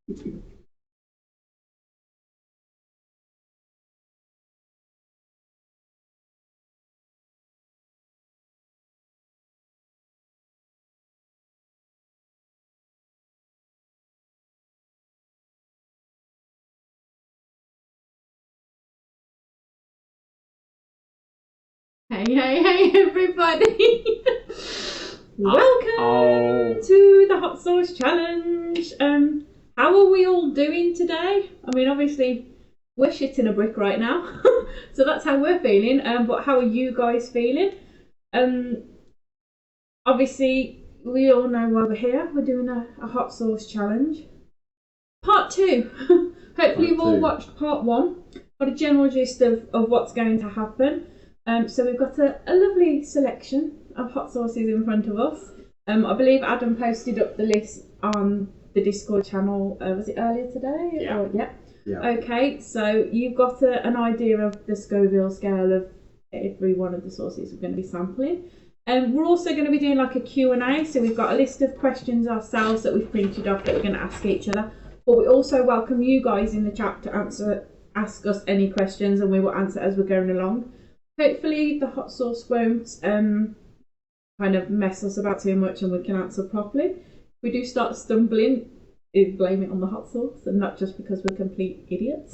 Hey everybody! Welcome to the Hot Sauce Challenge. How are we all doing today? I mean, obviously we're shitting a brick right now, so that's how we're feeling. But how are you guys feeling? Obviously we all know why we're here. We're doing a Hot Sauce Challenge. Part 2. Hopefully you've all watched part 1. Got a general gist of what's going to happen. So we've got a lovely selection of hot sauces in front of us. I believe Adam posted up the list on the Discord channel, was it earlier today? Yeah. Yeah. Okay, so you've got an idea of the Scoville scale of every one of the sauces we're going to be sampling. We're also going to be doing like a Q&A, so we've got a list of questions ourselves that we've printed off that we're going to ask each other. But we also welcome you guys in the chat to ask us any questions, and we will answer as we're going along. Hopefully the hot sauce won't kind of mess us about too much and we can answer properly. If we do start stumbling, blame it on the hot sauce and not just because we're complete idiots.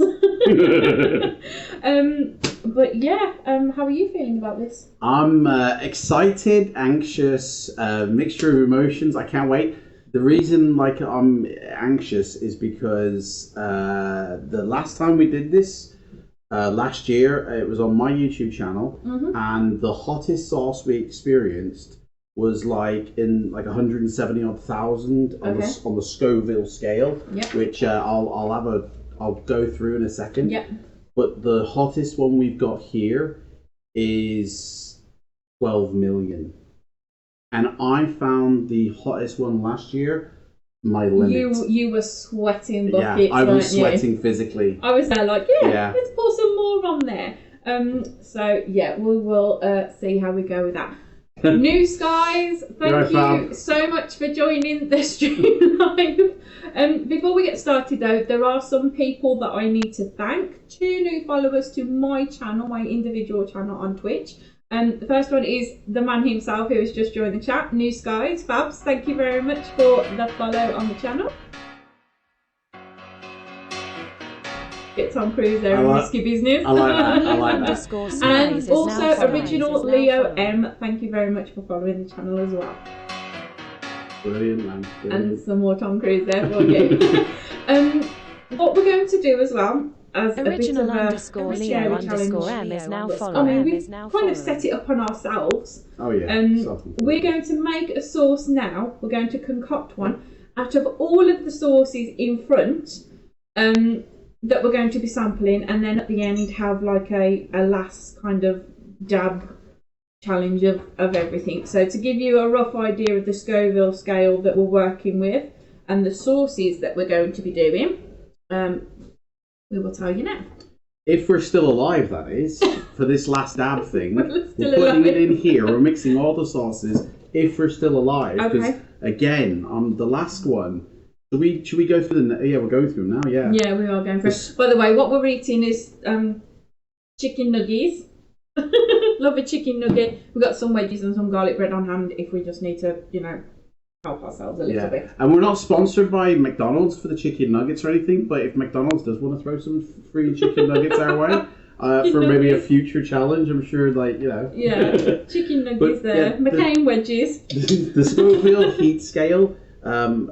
But yeah, how are you feeling about this? I'm excited, anxious, mixture of emotions. I can't wait. The reason I'm anxious is because the last time we did this, last year, it was on my YouTube channel, and the hottest sauce we experienced was in 170 odd thousand on the Scoville scale, which I'll go through in a second. Yep. But the hottest one we've got here is 12 million, and I found the hottest one last year. My limit. You were sweating buckets. Yeah, I was sweating physically. I was there let's pour some more on there. So yeah, we will see how we go with that. New skies, thank you so much for joining the stream live. Before we get started though, there are some people that I need to thank. 2 new followers to my channel, my individual channel on Twitch. The first one is the man himself who has just joined the chat, New Skies. Fabs, thank you very much for the follow on the channel. Get Tom Cruise there in risky business. I like that. And also Original Leo M, thank you very much for following the channel as well. Brilliant, man. Brilliant. And some more Tom Cruise there for you. What we're going to do as well, as Original a bit of a Leo _M is now following. I mean, we've kind of set it up on ourselves. Oh yeah. We're going to make a sauce now. We're going to concoct one out of all of the sauces in front that we're going to be sampling, and then at the end have a last kind of dab challenge of everything. So to give you a rough idea of the Scoville scale that we're working with and the sauces that we're going to be doing, we will tell you now. If we're still alive, that is, for this last dab thing. We're putting it in here. We're mixing all the sauces. If we're still alive, because again, on the last one, should we go through the? Yeah, we're going through them now. Yeah. Yeah, we are going through. By the way, what we're eating is chicken nuggies. Love a chicken nugget. We've got some wedges and some garlic bread on hand if we just need to, help ourselves a little bit. And we're not sponsored by McDonald's for the chicken nuggets or anything, but if McDonald's does want to throw some free chicken nuggets our way for maybe a future challenge, I'm sure, Yeah, chicken nuggets there. McCain wedges. The Scoville heat scale,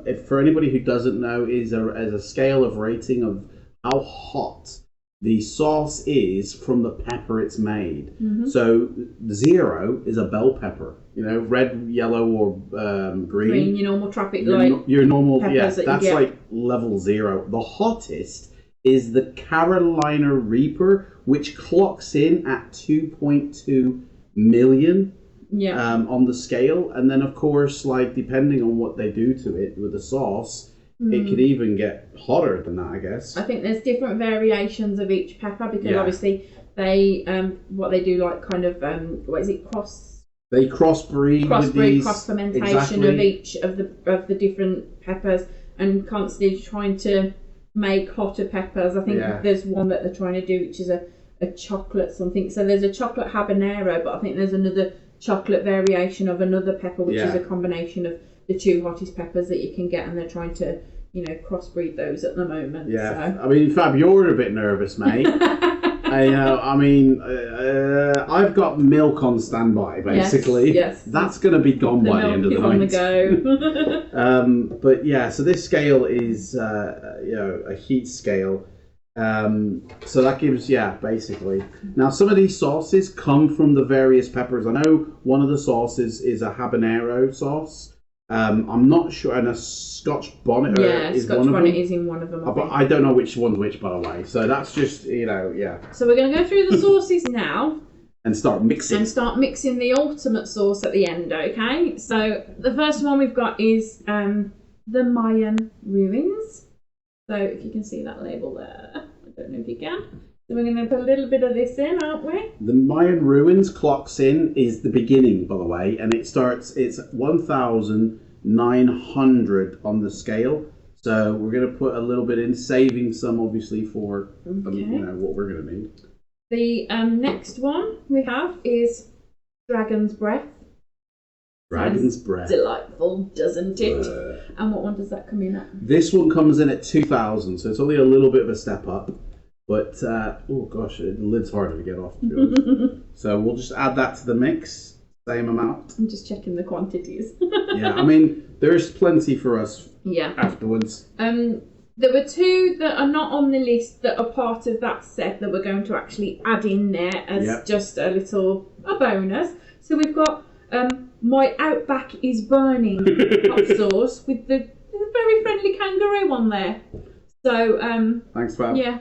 if for anybody who doesn't know, is a scale of rating of how hot the sauce is from the pepper it's made. So 0 is a bell pepper, red, yellow, or green. Your normal traffic light. Your normal, that's like level 0. The hottest is the Carolina Reaper, which clocks in at 2.2 million on the scale. And then, of course, depending on what they do to it with the sauce, it could even get hotter than that, I guess. I think there's different variations of each pepper because obviously they what they do what is it, crossbreed with these, cross fermentation of each of the different peppers, and constantly trying to make hotter peppers. I think there's one that they're trying to do, which is a chocolate something. So there's a chocolate habanero, but I think there's another chocolate variation of another pepper, which is a combination of the two hottest peppers that you can get, and they're trying to, crossbreed those at the moment. Yeah, so. I mean, Fab, you're a bit nervous, mate. I've got milk on standby, basically. Yes. That's going to be gone by the end of the night. The go. But yeah, so this scale is, a heat scale. So that gives, basically. Now, some of these sauces come from the various peppers. I know one of the sauces is a habanero sauce. I'm not sure, and a Scotch bonnet is Scotch one of bonnet them. is in one of them. But I don't know which one's which, by the way. So that's just, So we're going to go through the sauces now. And start mixing. And start mixing the ultimate sauce at the end, okay? So the first one we've got is the Mayan Ruins. So if you can see that label there. I don't know if you can. So we're going to put a little bit of this in, aren't we? The Mayan Ruins clocks in is the beginning, by the way, and it's 1,900 on the scale. So we're going to put a little bit in, saving some, obviously, for what we're going to need. The next one we have is Dragon's Breath. Dragon's Breath. Delightful, doesn't it? And what one does that come in at? This one comes in at 2,000, so it's only a little bit of a step up. But, the lid's harder to get off, to be honest. So we'll just add that to the mix, same amount. I'm just checking the quantities. Yeah, I mean, there's plenty for us afterwards. There were two that are not on the list that are part of that set that we're going to actually add in there as just a bonus. So we've got My Outback is Burning hot sauce with the very friendly kangaroo on there. So, thanks, Fab. Yeah.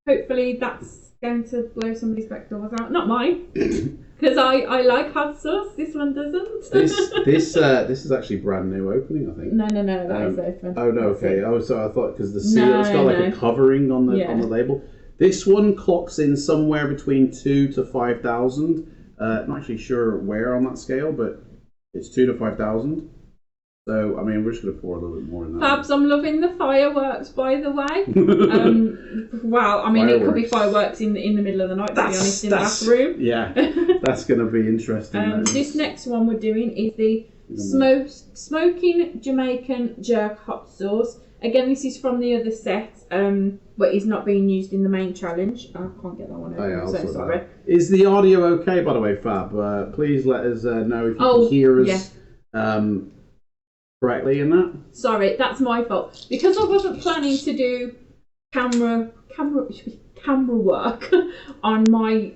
Hopefully that's going to blow somebody's back doors out. Not mine, because I like hot sauce. This one doesn't. This is actually brand new opening, I think. No, that is open. Oh no, okay. So I thought because the seal, it's got like a covering on the label. This one clocks in somewhere between 2,000 to 5,000. Not actually sure where on that scale, but it's 2,000 to 5,000. So, I mean, we're just going to pour a little bit more in that. Fabs, I'm loving the fireworks, by the way. Wow, I mean, it could be fireworks in the middle of the night, to be honest, in the bathroom. Yeah, that's going to be interesting. This next one we're doing is the Smoking Jamaican Jerk Hot Sauce. Again, this is from the other set, but is not being used in the main challenge. I can't get that one open, I'm so sorry. Is the audio okay, by the way, Fab? Please let us know if you can hear us. Correctly in that? Sorry, that's my fault. Because I wasn't planning to do camera work on my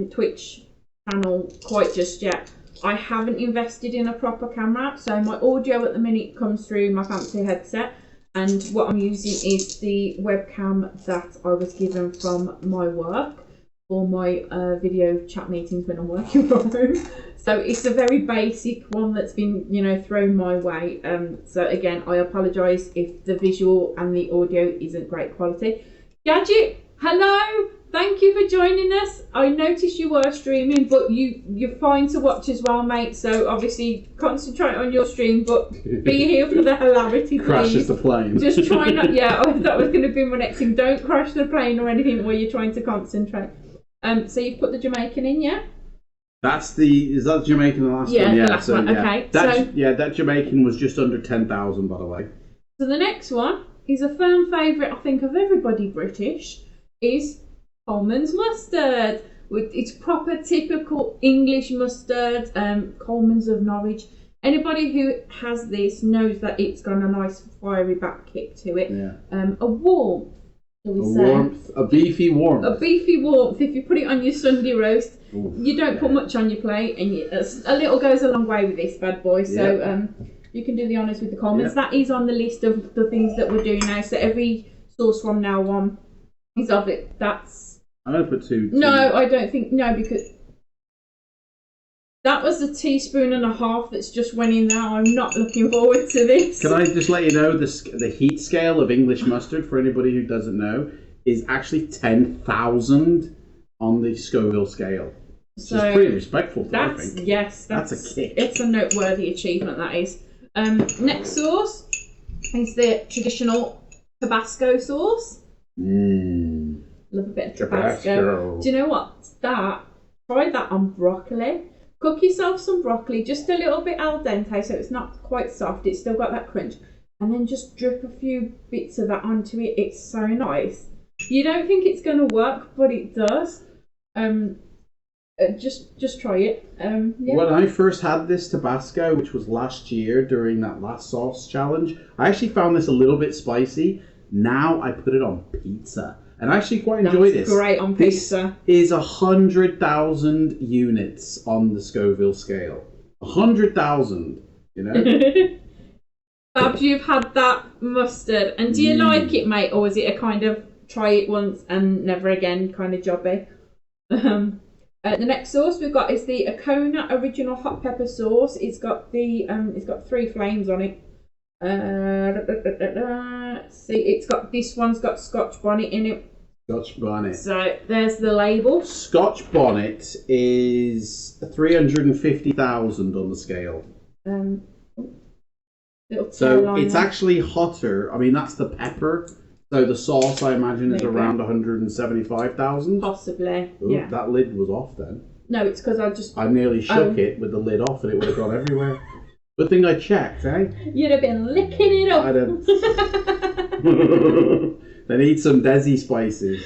Twitch channel quite just yet. I haven't invested in a proper camera, so my audio at the minute comes through my fancy headset, and what I'm using is the webcam that I was given from my work for my video chat meetings when I'm working from home. So it's a very basic one that's been, thrown my way. So again, I apologise if the visual and the audio isn't great quality. Gadget, hello! Thank you for joining us. I noticed you were streaming, but you're fine to watch as well, mate. So obviously concentrate on your stream, but be here for the hilarity. Crashes the plane. Just try not. Yeah, that was going to be my next thing. Don't crash the plane or anything while you're trying to concentrate. So you've put the Jamaican in, yeah? Is that Jamaican the last one? Yeah, the last one. Okay. That Jamaican was just under 10,000, by the way. So the next one is a firm favourite, I think, of everybody British, is Coleman's mustard. It's proper, typical English mustard. Coleman's of Norwich. Anybody who has this knows that it's got a nice fiery back kick to it. Yeah. A warmth. A beefy warmth. A beefy warmth. If you put it on your Sunday roast, you don't put much on your plate, and a little goes a long way with this bad boy. So you can do the honours with the Colemans. That is on the list of the things that we're doing now. So every sauce from now on is of it. I'm going to put two. No, I don't think. No, because that was a teaspoon and a half that's just went in now. I'm not looking forward to this. Can I just let you know the heat scale of English mustard, for anybody who doesn't know, is actually 10,000 on the Scoville scale. So it's pretty respectful, I think. Yes, that's a kick. It's a noteworthy achievement, that is. Next sauce is the traditional Tabasco sauce. Love a bit of Tabasco. Do you know what? Try that on broccoli. Cook yourself some broccoli, just a little bit al dente, so it's not quite soft. It's still got that crunch. And then just drip a few bits of that onto it. It's so nice. You don't think it's going to work, but it does. Just try it. Yeah. When I first had this Tabasco, which was last year during that last sauce challenge, I actually found this a little bit spicy. Now I put it on pizza. And I actually quite enjoy this. Great on pizza. This is 100,000 units on the Scoville scale. 100,000, you know? Babs, you've had that mustard. And do you like it, mate? Or is it a kind of try it once and never again kind of jobby? The next sauce we've got is the Kona original hot pepper sauce. It's got 3 flames on it. See, this one's got Scotch bonnet in it. Scotch bonnet. So there's the label. Scotch bonnet is 350,000 on the scale. So it's actually hotter. I mean, that's the pepper. So the sauce, I imagine, is around 175,000. Possibly. Ooh, yeah. That lid was off then. No, it's because I nearly shook it with the lid off, and it would have gone everywhere. Good thing I checked, eh? You'd have been licking it up. I'd have. They need some Desi spices.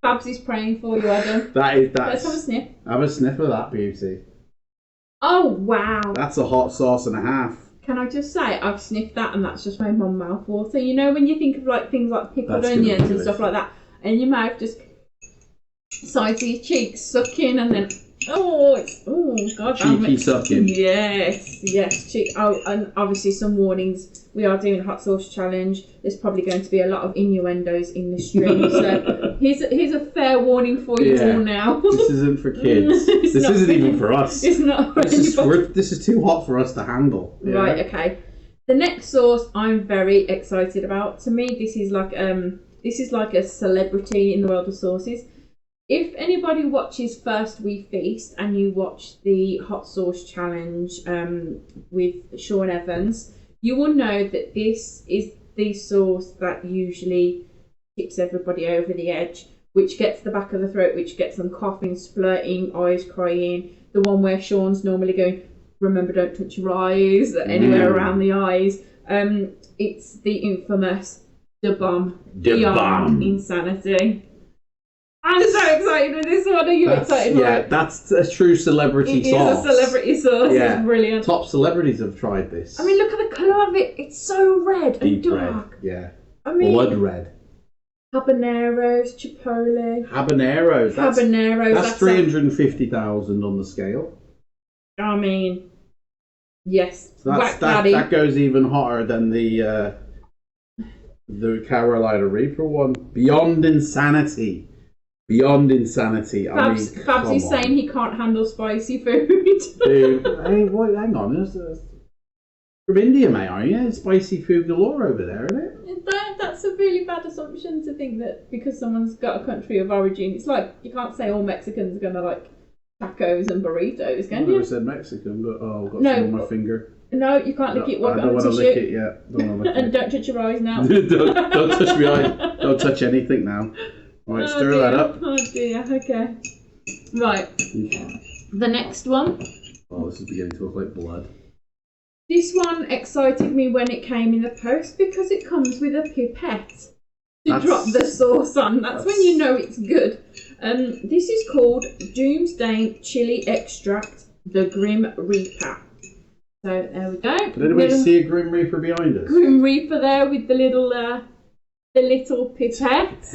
Babs is praying for you, Adam. Let's have a sniff. Have a sniff of that beauty. Oh, wow. That's a hot sauce and a half. Can I just say, I've sniffed that and that's just made my mouth water. You know when you think of like things like pickled onions and stuff like that, and your mouth just sides of your cheeks sucking, and then god, cheeky sucking. Yes, cheek. Oh, and obviously some warnings. We are doing a hot sauce challenge. There's probably going to be a lot of innuendos in this stream, so here's a fair warning for you all now. This isn't for kids. This isn't even for us. It's not. This is too hot for us to handle. Yeah? Right. Okay. The next sauce I'm very excited about. To me, this is like a celebrity in the world of sauces. If anybody watches First We Feast and you watch the hot sauce challenge with Sean Evans, you will know that this is the sauce that usually tips everybody over the edge, which gets the back of the throat, which gets them coughing, splurting, eyes crying. The one where Sean's normally going, remember, don't touch your eyes, anywhere around the eyes. It's the infamous Da Bomb. Beyond Insanity. I'm so excited with this one. Are you excited? Yeah, that's a true celebrity sauce. It is a celebrity sauce. Yeah. It's brilliant. Top celebrities have tried this. I mean, look at the colour of it. It's so red and dark. Red, yeah. I mean, blood red. Habaneros, chipotle. Habaneros. That's 350,000 on the scale. I mean, yes. So that goes even hotter than the Carolina Reaper one. Beyond insanity. Fabs is saying he can't handle spicy food. Dude, hey, wait, hang on. From India, mate, are you? Spicy food galore over there, isn't it? That's a really bad assumption to think that because someone's got a country of origin. It's like you can't say all Mexicans are going to like tacos and burritos, can you? I never said Mexican, but I've got some on my finger. No, you can't lick it. I don't want to lick it yet. And don't touch your eyes now. don't touch my eyes. Don't touch anything now. Right, stir that up. Oh dear, okay. Right. The next one. Oh, this is beginning to look like blood. This one excited me when it came in the post because it comes with a pipette to drop the sauce on. That's when you know it's good. This is called Doomsday Chili Extract, the Grim Reaper. So there we go. Did anybody see a Grim Reaper behind us? Grim Reaper there with the little pipette.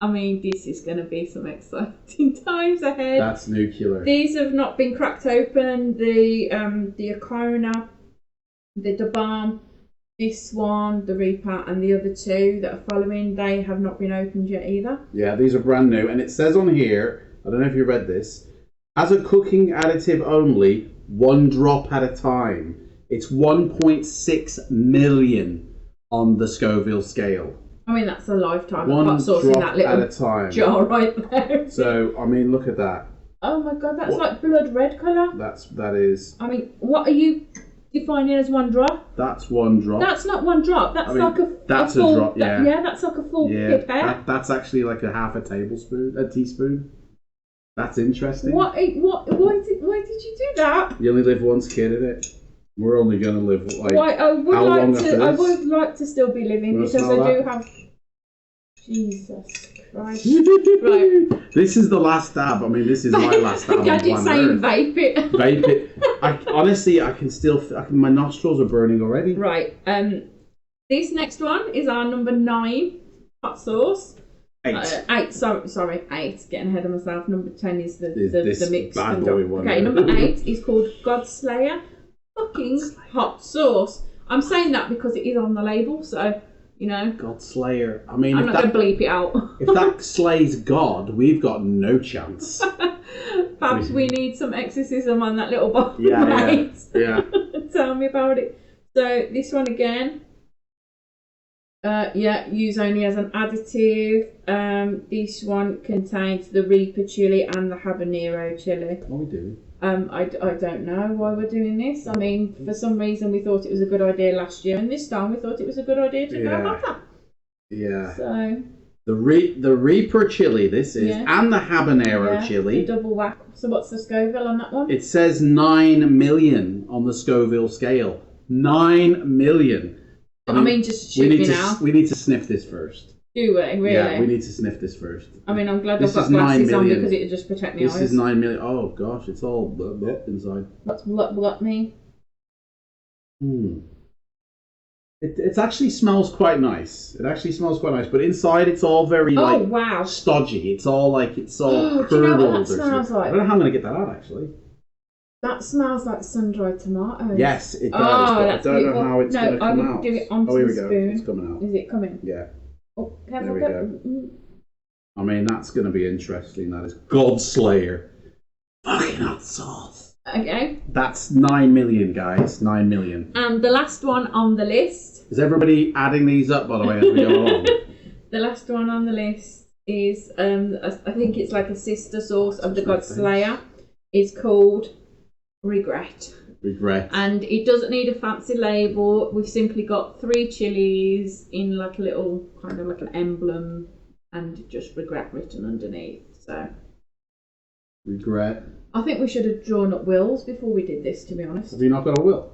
I mean, this is going to be some exciting times ahead. That's nuclear. These have not been cracked open. The Kona, the Da Bomb, this one, the Reaper, and the other two that are following, they have not been opened yet either. Yeah, these are brand new. And it says on here, I don't know if you read this, as a cooking additive only, 1 drop at a time. It's 1.6 million on the Scoville scale. I mean, that's a lifetime of hot sauce in that little jar right there. So, I mean, look at that. Oh my god, that's like blood red colour. That is. I mean, what are you defining as one drop? That's one drop. That's not one drop. That's like a that's a full, drop. Yeah, that's like a full pipette. That's actually like a teaspoon. That's interesting. Why did you do that? You only live once, kid, innit? We're only gonna live like I would how long after this? I would like to still be living because I do have. Jesus Christ! Right. This is the last dab. I mean, this is my last dab. Gadget saying vape it. Vape it. Honestly, I can still. My nostrils are burning already. Right. This next one is our number 9 hot sauce. 8. 8. Sorry. 8. Getting ahead of myself. Number 10 is the mixed bad boy one. Okay, number 8 is called Godslayer fucking hot sauce. I'm saying that because it is on the label, so. You know, God Slayer. I mean, I'm not going to bleep it out. If that slays God, we've got no chance. Perhaps we need some exorcism on that little bottle. Yeah. Tell me about it. So this one again. Use only as an additive. This one contains the Reaper chili and the habanero chili. What are we doing? I don't know why we're doing this. I mean, for some reason we thought it was a good idea last year, and this time we thought it was a good idea to go hotter. Yeah. So the Reaper chili, this is, and the habanero chili. The double whack. So what's the Scoville on that one? It says 9 million on the Scoville scale. 9 million. I mean, just shoot me now. We need to sniff this first. Do we? Really? Yeah, we need to sniff this first. I mean, I'm glad I've got glasses on because it'll just protect my eyes. This is 9 million. Oh gosh, it's all inside. What's what mean? It actually smells quite nice. But inside it's all very stodgy. It's all curdled. Do you know what that smells like? I don't know how I'm going to get that out actually. That smells like sun-dried tomatoes. Yes, it does. Oh, but I don't know how it's going to come out. No, I would do it onto here the we go. spoon. It's coming out. Is it coming? Yeah. Oh, there we go. I mean, that's going to be interesting. That is Godslayer. Fucking hot sauce. Okay. That's 9 million, guys. 9 million. And the last one on the list. Is everybody adding these up, by the way, as we go along? The last one on the list is, I think it's like a sister sauce of the Godslayer. It's called Regret. And it doesn't need a fancy label. We've simply got 3 chilies in like a little kind of like an emblem and just regret written underneath. So regret. I think we should have drawn up wills before we did this, to be honest. Have you not got a will?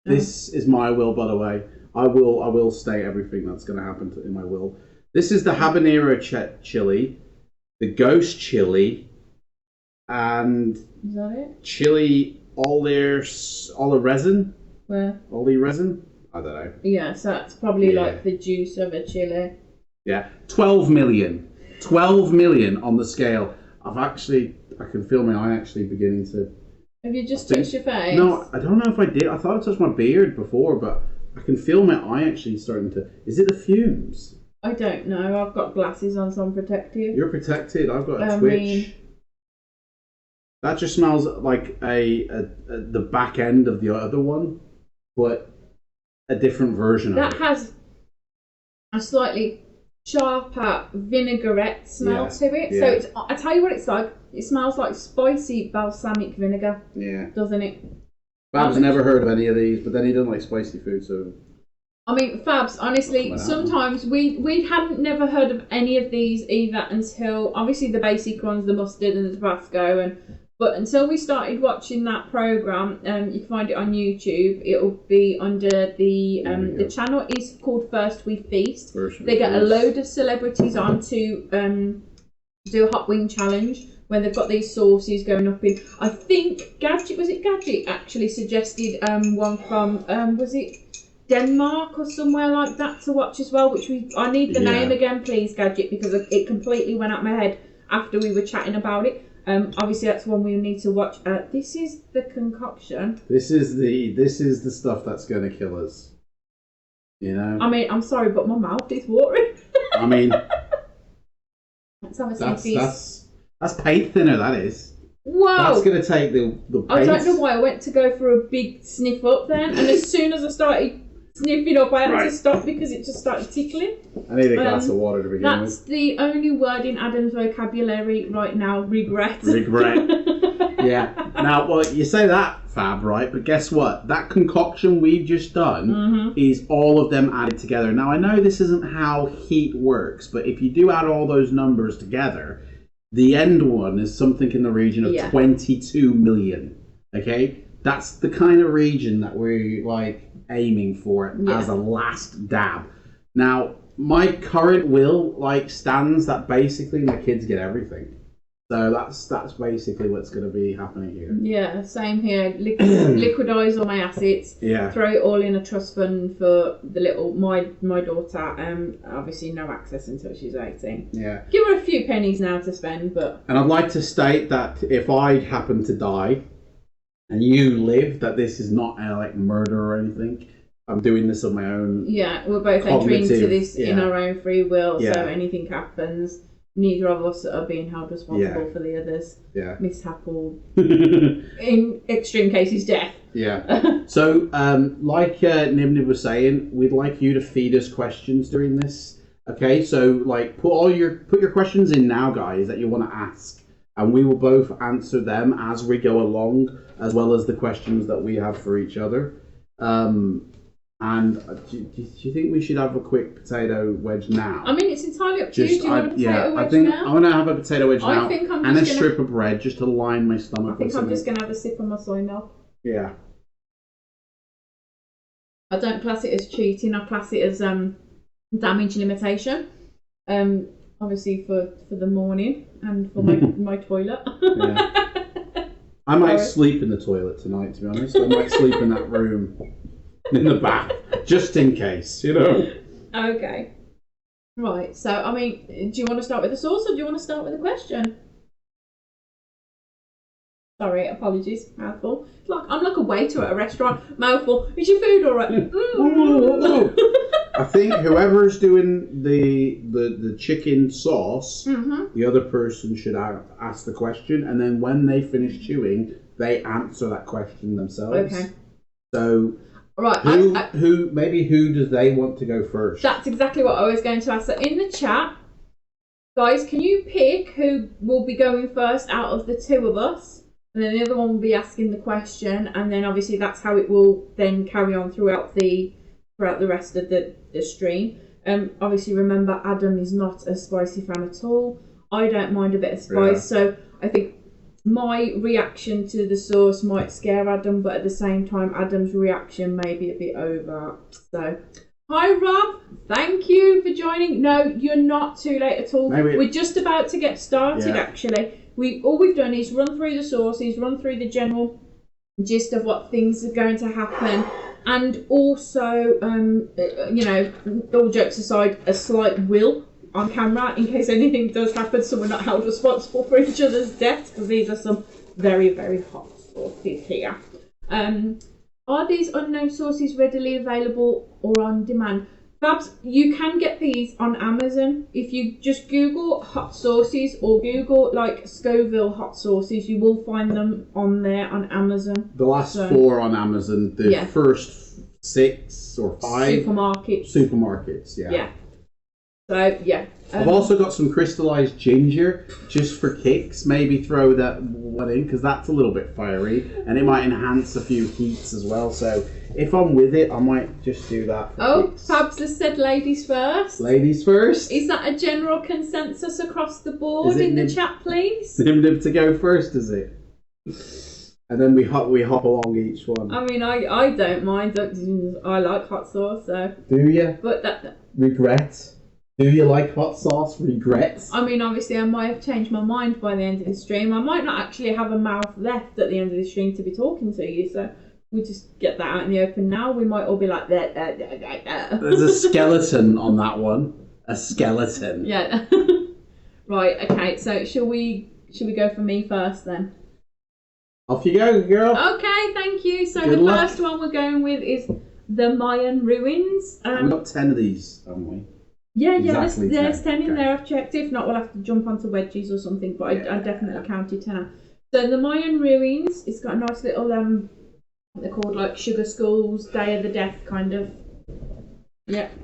No. This is my will, by the way. I will state everything that's going to happen in my will. This is the habanero chili, the ghost chili, and is that it? Chili olive resin. Where? Olive resin? I don't know. Yeah, so that's probably like the juice of a chili. Yeah, 12 million. 12 million on the scale. I can feel my eye actually beginning to... Have you just touched your face? No, I don't know if I did. I thought I touched my beard before, but I can feel my eye actually starting to... Is it the fumes? I don't know. I've got glasses on, so I'm protected. You're protected. I've got a twitch. That just smells like the back end of the other one, but a different version of it. That has a slightly sharper vinaigrette smell to it. Yeah. So I tell you what it's like. It smells like spicy balsamic vinegar. Yeah. Doesn't it? Bab's never heard of any of these, but then he doesn't like spicy food, so... I mean, Fabs, honestly, sometimes we hadn't never heard of any of these either until, obviously, the basic ones, the mustard and the Tabasco, but until we started watching that programme, you can find it on YouTube. It'll be under the channel is called First We Feast. They get a load of celebrities on to do a hot wing challenge when they've got these sauces going up in. I think Gadget actually suggested one from was it Denmark or somewhere like that to watch as well, which I need the name again, please, Gadget, because it completely went out my head after we were chatting about it. Obviously that's one we need to watch. This is the concoction. This is the stuff that's going to kill us. You know? I mean, I'm sorry, but my mouth is watering. I mean, let's have a sniff. That's paint thinner, that is. Whoa! That's going to take the paint. I don't know why I went to go for a big sniff up then, and as soon as I started sniffing up. I had to stop because it just started tickling. I need a glass of water to begin That's with. the only word in Adam's vocabulary right now, regret. Regret. Yeah. Now, well, you say that, Fab, right? But guess what? That concoction we've just done is all of them added together. Now, I know this isn't how heat works, but if you do add all those numbers together, the end one is something in the region of 22 million. Okay? That's the kind of region that we're, like, aiming for as a last dab. Now, my current will, like, stands that basically my kids get everything. So that's basically what's going to be happening here. Yeah, same here. Liquidise all my assets. Yeah. Throw it all in a trust fund for the little my daughter. Obviously no access until she's 18. Yeah. Give her a few pennies now to spend, but. And I'd like to state that if I happen to die, and you live, that this is not like murder or anything. I'm doing this on my own. Yeah, we're both entering into this in our own free will. So anything happens. Neither of us are being held responsible for the others. Yeah. Mishap or, in extreme cases, death. Yeah. So, like Nibnib was saying, we'd like you to feed us questions during this. Okay, so like put your questions in now, guys, that you want to ask, and we will both answer them as we go along, as well as the questions that we have for each other. And do you think we should have a quick potato wedge now? I mean, it's entirely up to you. Do you want a potato wedge I think now? I'm going to have a potato wedge now and a strip strip of bread just to line my stomach. I think I'm just going to have a sip of my soy milk. Yeah. I don't class it as cheating. I class it as damage limitation. Obviously for the morning and for my toilet. Yeah. I might sleep in the toilet tonight, to be honest. I might sleep in that room. In the back, just in case, you know. Okay. Right, so, I mean, do you want to start with the sauce or do you want to start with the question? Sorry, apologies, mouthful. I'm like a waiter at a restaurant. Mouthful, is your food alright? I think whoever's doing the chicken sauce, the other person should ask the question, and then when they finish chewing, they answer that question themselves. Okay. So... Right. Who does they want to go first? That's exactly what I was going to ask. So in the chat, guys, can you pick who will be going first out of the two of us? And then the other one will be asking the question, and then obviously that's how it will then carry on throughout the rest of the stream. Obviously remember, Adam is not a spicy fan at all. I don't mind a bit of spice, so I think my reaction to the sauce might scare Adam, but at the same time, Adam's reaction may be a bit over. So, hi Rob, thank you for joining. No, you're not too late at all. We're just about to get started. Actually, all we've done is run through the sauces, run through the general gist of what things are going to happen, and also, all jokes aside, a slight will on camera in case anything does happen, so we're not held responsible for each other's deaths, because these are some very, very hot sauces here. Are these unknown sauces readily available or on demand? Fabs, you can get these on Amazon. If you just Google hot sauces or Google like Scoville hot sauces, you will find them on there on Amazon. The last 4 on Amazon, the first 6 or 5 supermarkets. Yeah. So, I've also got some crystallized ginger, just for kicks. Maybe throw that one in, because that's a little bit fiery, and it might enhance a few heats as well. So, if I'm with it, I might just do that for kicks. Fabs has said ladies first. Ladies first? Is that a general consensus across the board in the chat, please? Nib to go first, is it? And then we hop along each one. I mean, I don't mind. I like hot sauce, so... Do you? But that... Regret? Do you like hot sauce? Regrets? I mean, obviously, I might have changed my mind by the end of the stream. I might not actually have a mouth left at the end of the stream to be talking to you, so we just get that out in the open now. We might all be like, There's a skeleton on that one. A skeleton. Yeah. Right, okay, so should we go for me first then? Off you go, girl. Okay, thank you. So Good the luck. first one we're going with is the Mayan Ruins. We've got 10 of these, haven't we? Yeah, Exactly there's 10. 10 in there. I've checked. If not, we'll have to jump onto wedgies or something, but I definitely counted 10 out. So the Mayan Ruins, it's got a nice little, they're called like sugar skulls, Day of the Death kind of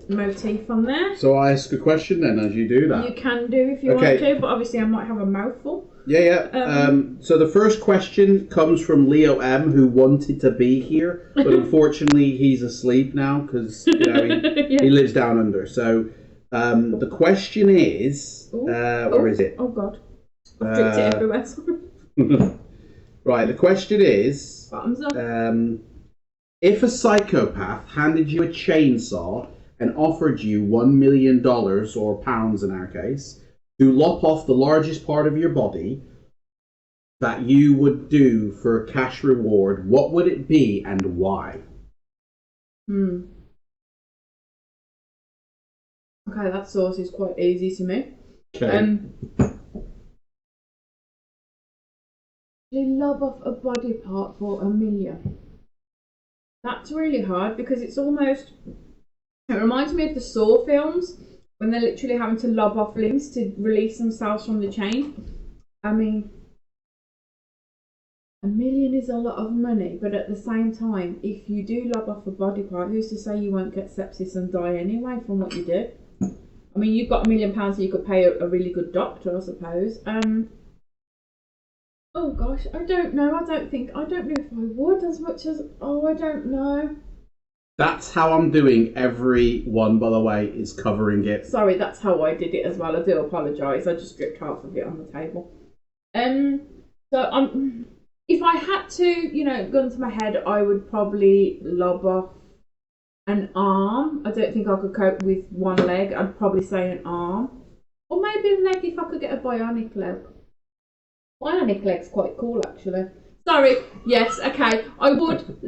motif on there. So I ask a question then as you do that. You can do if you want to, but obviously I might have a mouthful. So the first question comes from Leo M, who wanted to be here, but unfortunately he's asleep now because he lives down under. So the question is, where is it? Oh God, I've dripped it everywhere. Right, the question is, bottoms up. If a psychopath handed you a chainsaw and offered you $1 million, or pounds in our case, to lop off the largest part of your body that you would do for a cash reward, what would it be and why? Okay, that source is quite easy to me. Okay. They lob off a body part for $1 million. That's really hard because it reminds me of the Saw films when they're literally having to lob off limbs to release themselves from the chain. I mean, $1 million is a lot of money, but at the same time, if you do lob off a body part, who's to say you won't get sepsis and die anyway from what you do? I mean, you've got £1 million so you could pay a really good doctor, I suppose. Oh gosh, I don't know. I don't know if I would as much as. I don't know. That's how I'm doing every one, by the way, is covering it. Sorry, that's how I did it as well. I do apologise. I just stripped half of it on the table. If I had to, gun to my head, I would probably lob off an arm. I don't think I could cope with one leg. I'd probably say an arm. Or maybe a leg if I could get a bionic leg. Bionic leg's quite cool, actually. Sorry, yes, okay. I would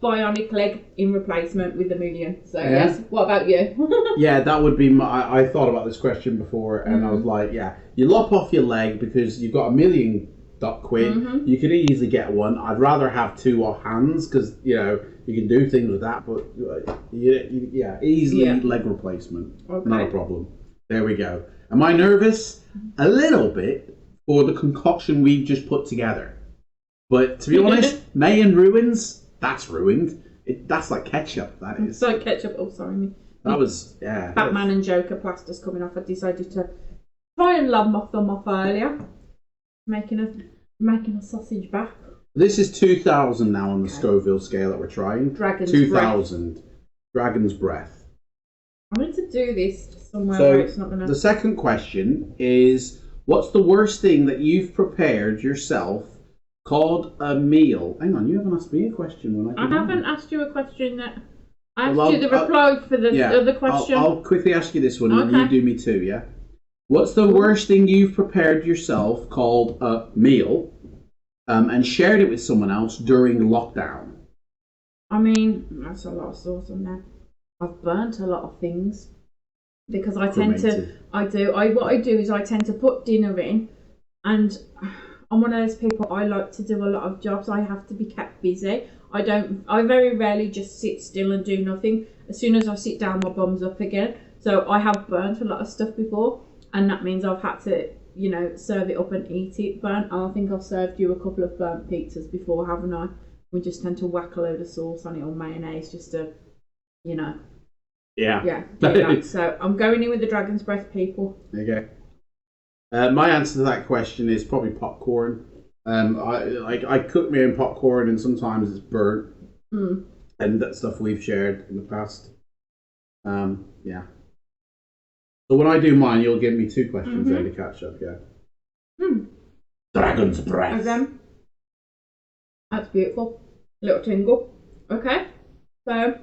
bionic leg in replacement with $1 million. So, yes. What about you? Yeah, that would be I thought about this question before, and I was like, you lop off your leg because you've got $1 million quid. You could easily get one. I'd rather have two hands because, you can do things with that, but easily leg replacement. Okay. Not a problem. There we go. Am I nervous? A little bit. For the concoction we've just put together. But to be honest, Mayan Ruins, that's ruined. That's like ketchup, that is. It's like ketchup. Oh, sorry. That was, Batman and Joker plasters coming off. I decided to try and lob them off earlier. Making a sausage back. This is 2,000 now on the Scoville scale that we're trying. Dragon's 2,000. Breath. Dragon's breath. I'm going to do this somewhere where it's not going to... The second question is... What's the worst thing that you've prepared yourself called a meal? Hang on, you haven't asked me a question when I haven't asked you a question that... I asked you the reply for the other question. I'll quickly ask you this one and you do me too, yeah? What's the worst thing you've prepared yourself called a meal and shared it with someone else during lockdown? I mean, that's a lot of sauce on there. I've burnt a lot of things. Because I tend to, what I do is I tend to put dinner in, and I'm one of those people, I like to do a lot of jobs. I have to be kept busy. I very rarely just sit still and do nothing. As soon as I sit down, my bum's up again. So I have burnt a lot of stuff before, and that means I've had to, serve it up and eat it burnt. I think I've served you a couple of burnt pizzas before, haven't I? We just tend to whack a load of sauce on it or mayonnaise just to, Yeah. So I'm going in with the dragon's breath, people. Okay. My answer to that question is probably popcorn. I cook my own popcorn and sometimes it's burnt. And that's stuff we've shared in the past. Yeah. So when I do mine, you'll give me 2 questions there to catch up. Yeah. Dragon's breath. Again. That's beautiful. Little tingle. Okay. So.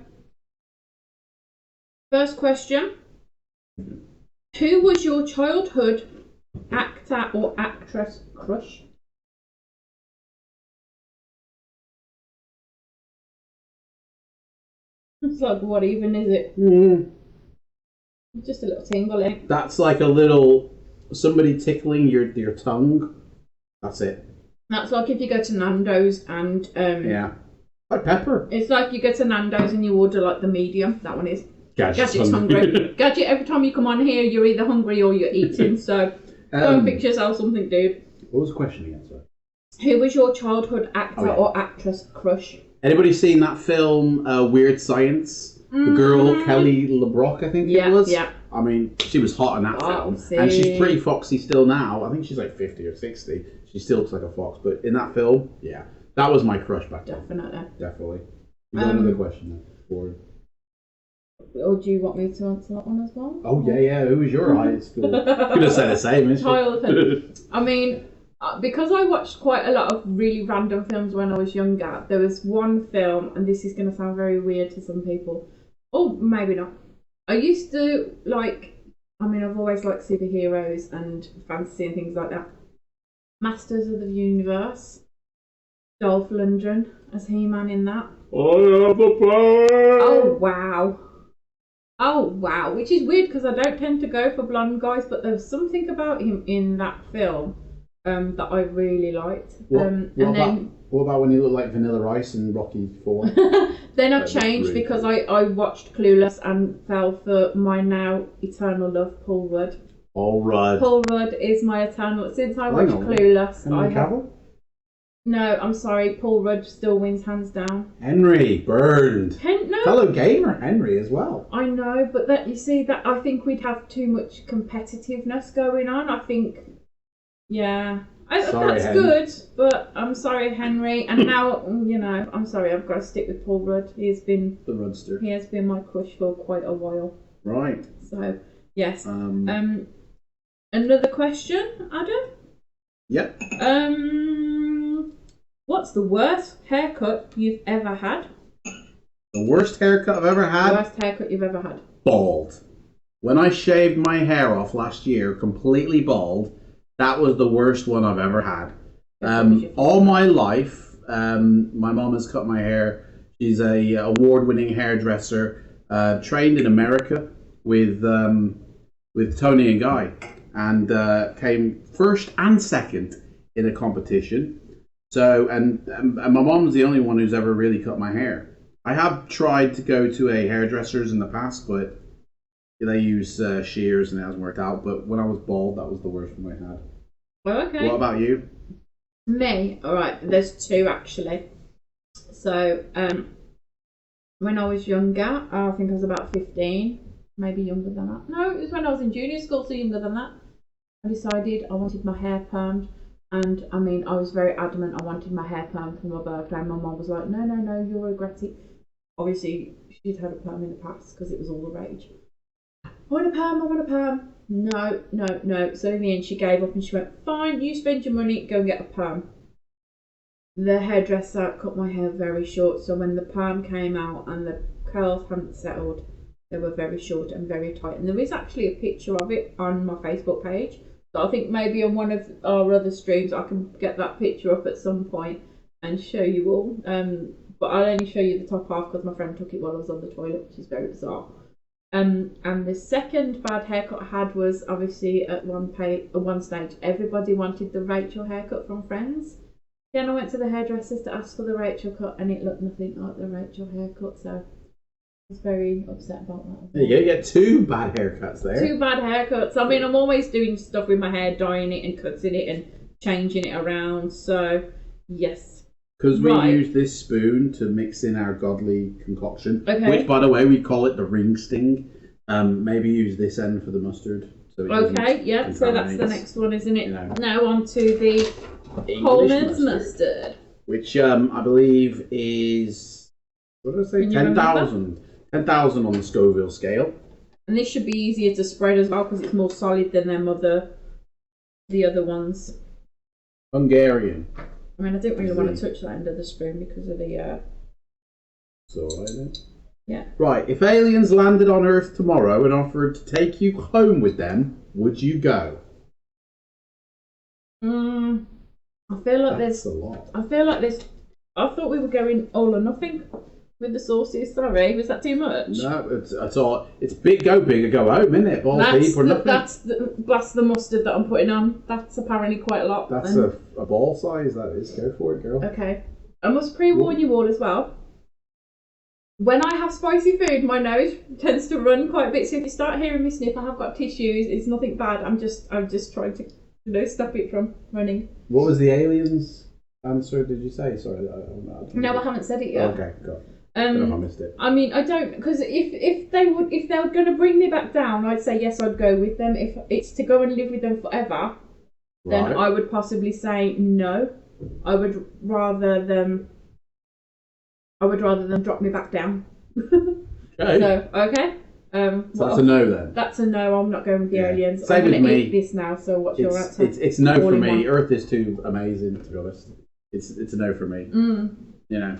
First question. Who was your childhood actor or actress crush? It's like, what even is it? Just a little tingle, eh? That's like a little, somebody tickling your tongue. That's it. That's like if you go to Nando's and... Like pepper. It's like you go to Nando's and you order like the medium. That one is. Gadget's hungry. Gadget, every time you come on here, you're either hungry or you're eating. So go and fix yourself something, dude. What was the question again, sir? Who was your childhood actor or actress crush? Anybody seen that film, Weird Science? The girl, Kelly LeBrock, I think it was. Yeah. I mean, she was hot in that film. And she's pretty foxy still now. I think she's like 50 or 60. She still looks like a fox. But in that film, yeah. That was my crush back then. Definitely. You got another question then? Or do you want me to answer that one as well? Oh, yeah. Who was your high school? Could have said the same, isn't Childhood. I mean, because I watched quite a lot of really random films when I was younger, there was one film, and this is going to sound very weird to some people. Oh, maybe not. I used to I've always liked superheroes and fantasy and things like that. Masters of the Universe. Dolph Lundgren as He-Man in that. I have a power! Oh wow, which is weird because I don't tend to go for blonde guys, but there's something about him in that film that I really liked. What about when he looked like Vanilla Ice in Rocky 4? Then I changed really because I watched Clueless and fell for my now eternal love, Paul Rudd. Paul Rudd is my eternal. Since I watched Clueless, No, I'm sorry. Paul Rudd still wins hands down. Henry burned. No. Fellow gamer Henry as well. I know, but that you see that I think we'd have too much competitiveness going on. I think, that's Henry. Good, but I'm sorry, Henry. And now I'm sorry. I've got to stick with Paul Rudd. He has been the Rudster. He has been my crush for quite a while. Right. So yes. Another question, Adam? Yep. What's the worst haircut you've ever had? The worst haircut I've ever had? Worst haircut you've ever had. Bald. When I shaved my hair off last year, completely bald, that was the worst one I've ever had. All my life, my mom has cut my hair. She's a award-winning hairdresser, trained in America with Tony and Guy, and came first and second in a competition. So, and my mom's the only one who's ever really cut my hair. I have tried to go to a hairdresser's in the past, but they use shears and it hasn't worked out. But when I was bald, that was the worst one I had. Well, okay. What about you? Me? Alright, there's two actually. So, when I was younger, I think I was about 15, maybe younger than that. No, it was when I was in junior school, so younger than that. I decided I wanted my hair permed. And I mean, I was very adamant I wanted my hair perm for my birthday. My mum was like, no, you'll regret it. Obviously, she'd had a perm in the past because it was all the rage. I want a perm. No. So in the end, she gave up and she went, fine, you spend your money, go and get a perm. The hairdresser cut my hair very short. So when the perm came out and the curls hadn't settled, they were very short and very tight. And there is actually a picture of it on my Facebook page. So I think maybe on one of our other streams I can get that picture up at some point and show you all. But I'll only show you the top half because my friend took it while I was on the toilet, which is very bizarre. And the second bad haircut I had was obviously at one stage everybody wanted the Rachel haircut from Friends. Then I went to the hairdressers to ask for the Rachel cut and it looked nothing like the Rachel haircut, so I was very upset about that. There you go, you get two bad haircuts there. Two bad haircuts. I mean, I'm always doing stuff with my hair, dyeing it and cutting it and changing it around. So, yes. Because we use this spoon to mix in our godly concoction, which, by the way, we call it the ring sting. Maybe use this end for the mustard. So so that's the next one, isn't it? Now on to the Coleman's mustard. Which I believe is, what did I say, 10,000. 10,000 on the Scoville scale. And this should be easier to spread as well because it's more solid than the other ones. Hungarian. I mean, I didn't really want to touch that end of the spoon because of the... It's alright then. Yeah. Right, if aliens landed on Earth tomorrow and offered to take you home with them, would you go? I feel like That's a lot. I thought we were going all or nothing. With the sauces, sorry, was that too much? No, it's all. It's go big or go home, isn't it? Balls deep or nothing. That's the mustard that I'm putting on. That's apparently quite a lot. That's a ball size. That is. Go for it, girl. Okay. I must pre-warn you all as well. When I have spicy food, my nose tends to run quite a bit. So if you start hearing me sniff, I have got tissues. It's nothing bad. I'm just trying to stop it from running. What was the aliens answer? Did you say? Sorry, no, I haven't said it yet. Okay, go. I don't know if I missed it. I mean, I don't, because if they were going to bring me back down, I'd say yes, I'd go with them. If it's to go and live with them forever, then I would possibly say no. I would rather them drop me back down. Okay. So okay. So that's a no then. That's a no. I'm not going with the aliens. Same I'm with going to me. eat this now. So what's your answer? It's no for me. Earth is too amazing, to be honest. It's a no for me. You know.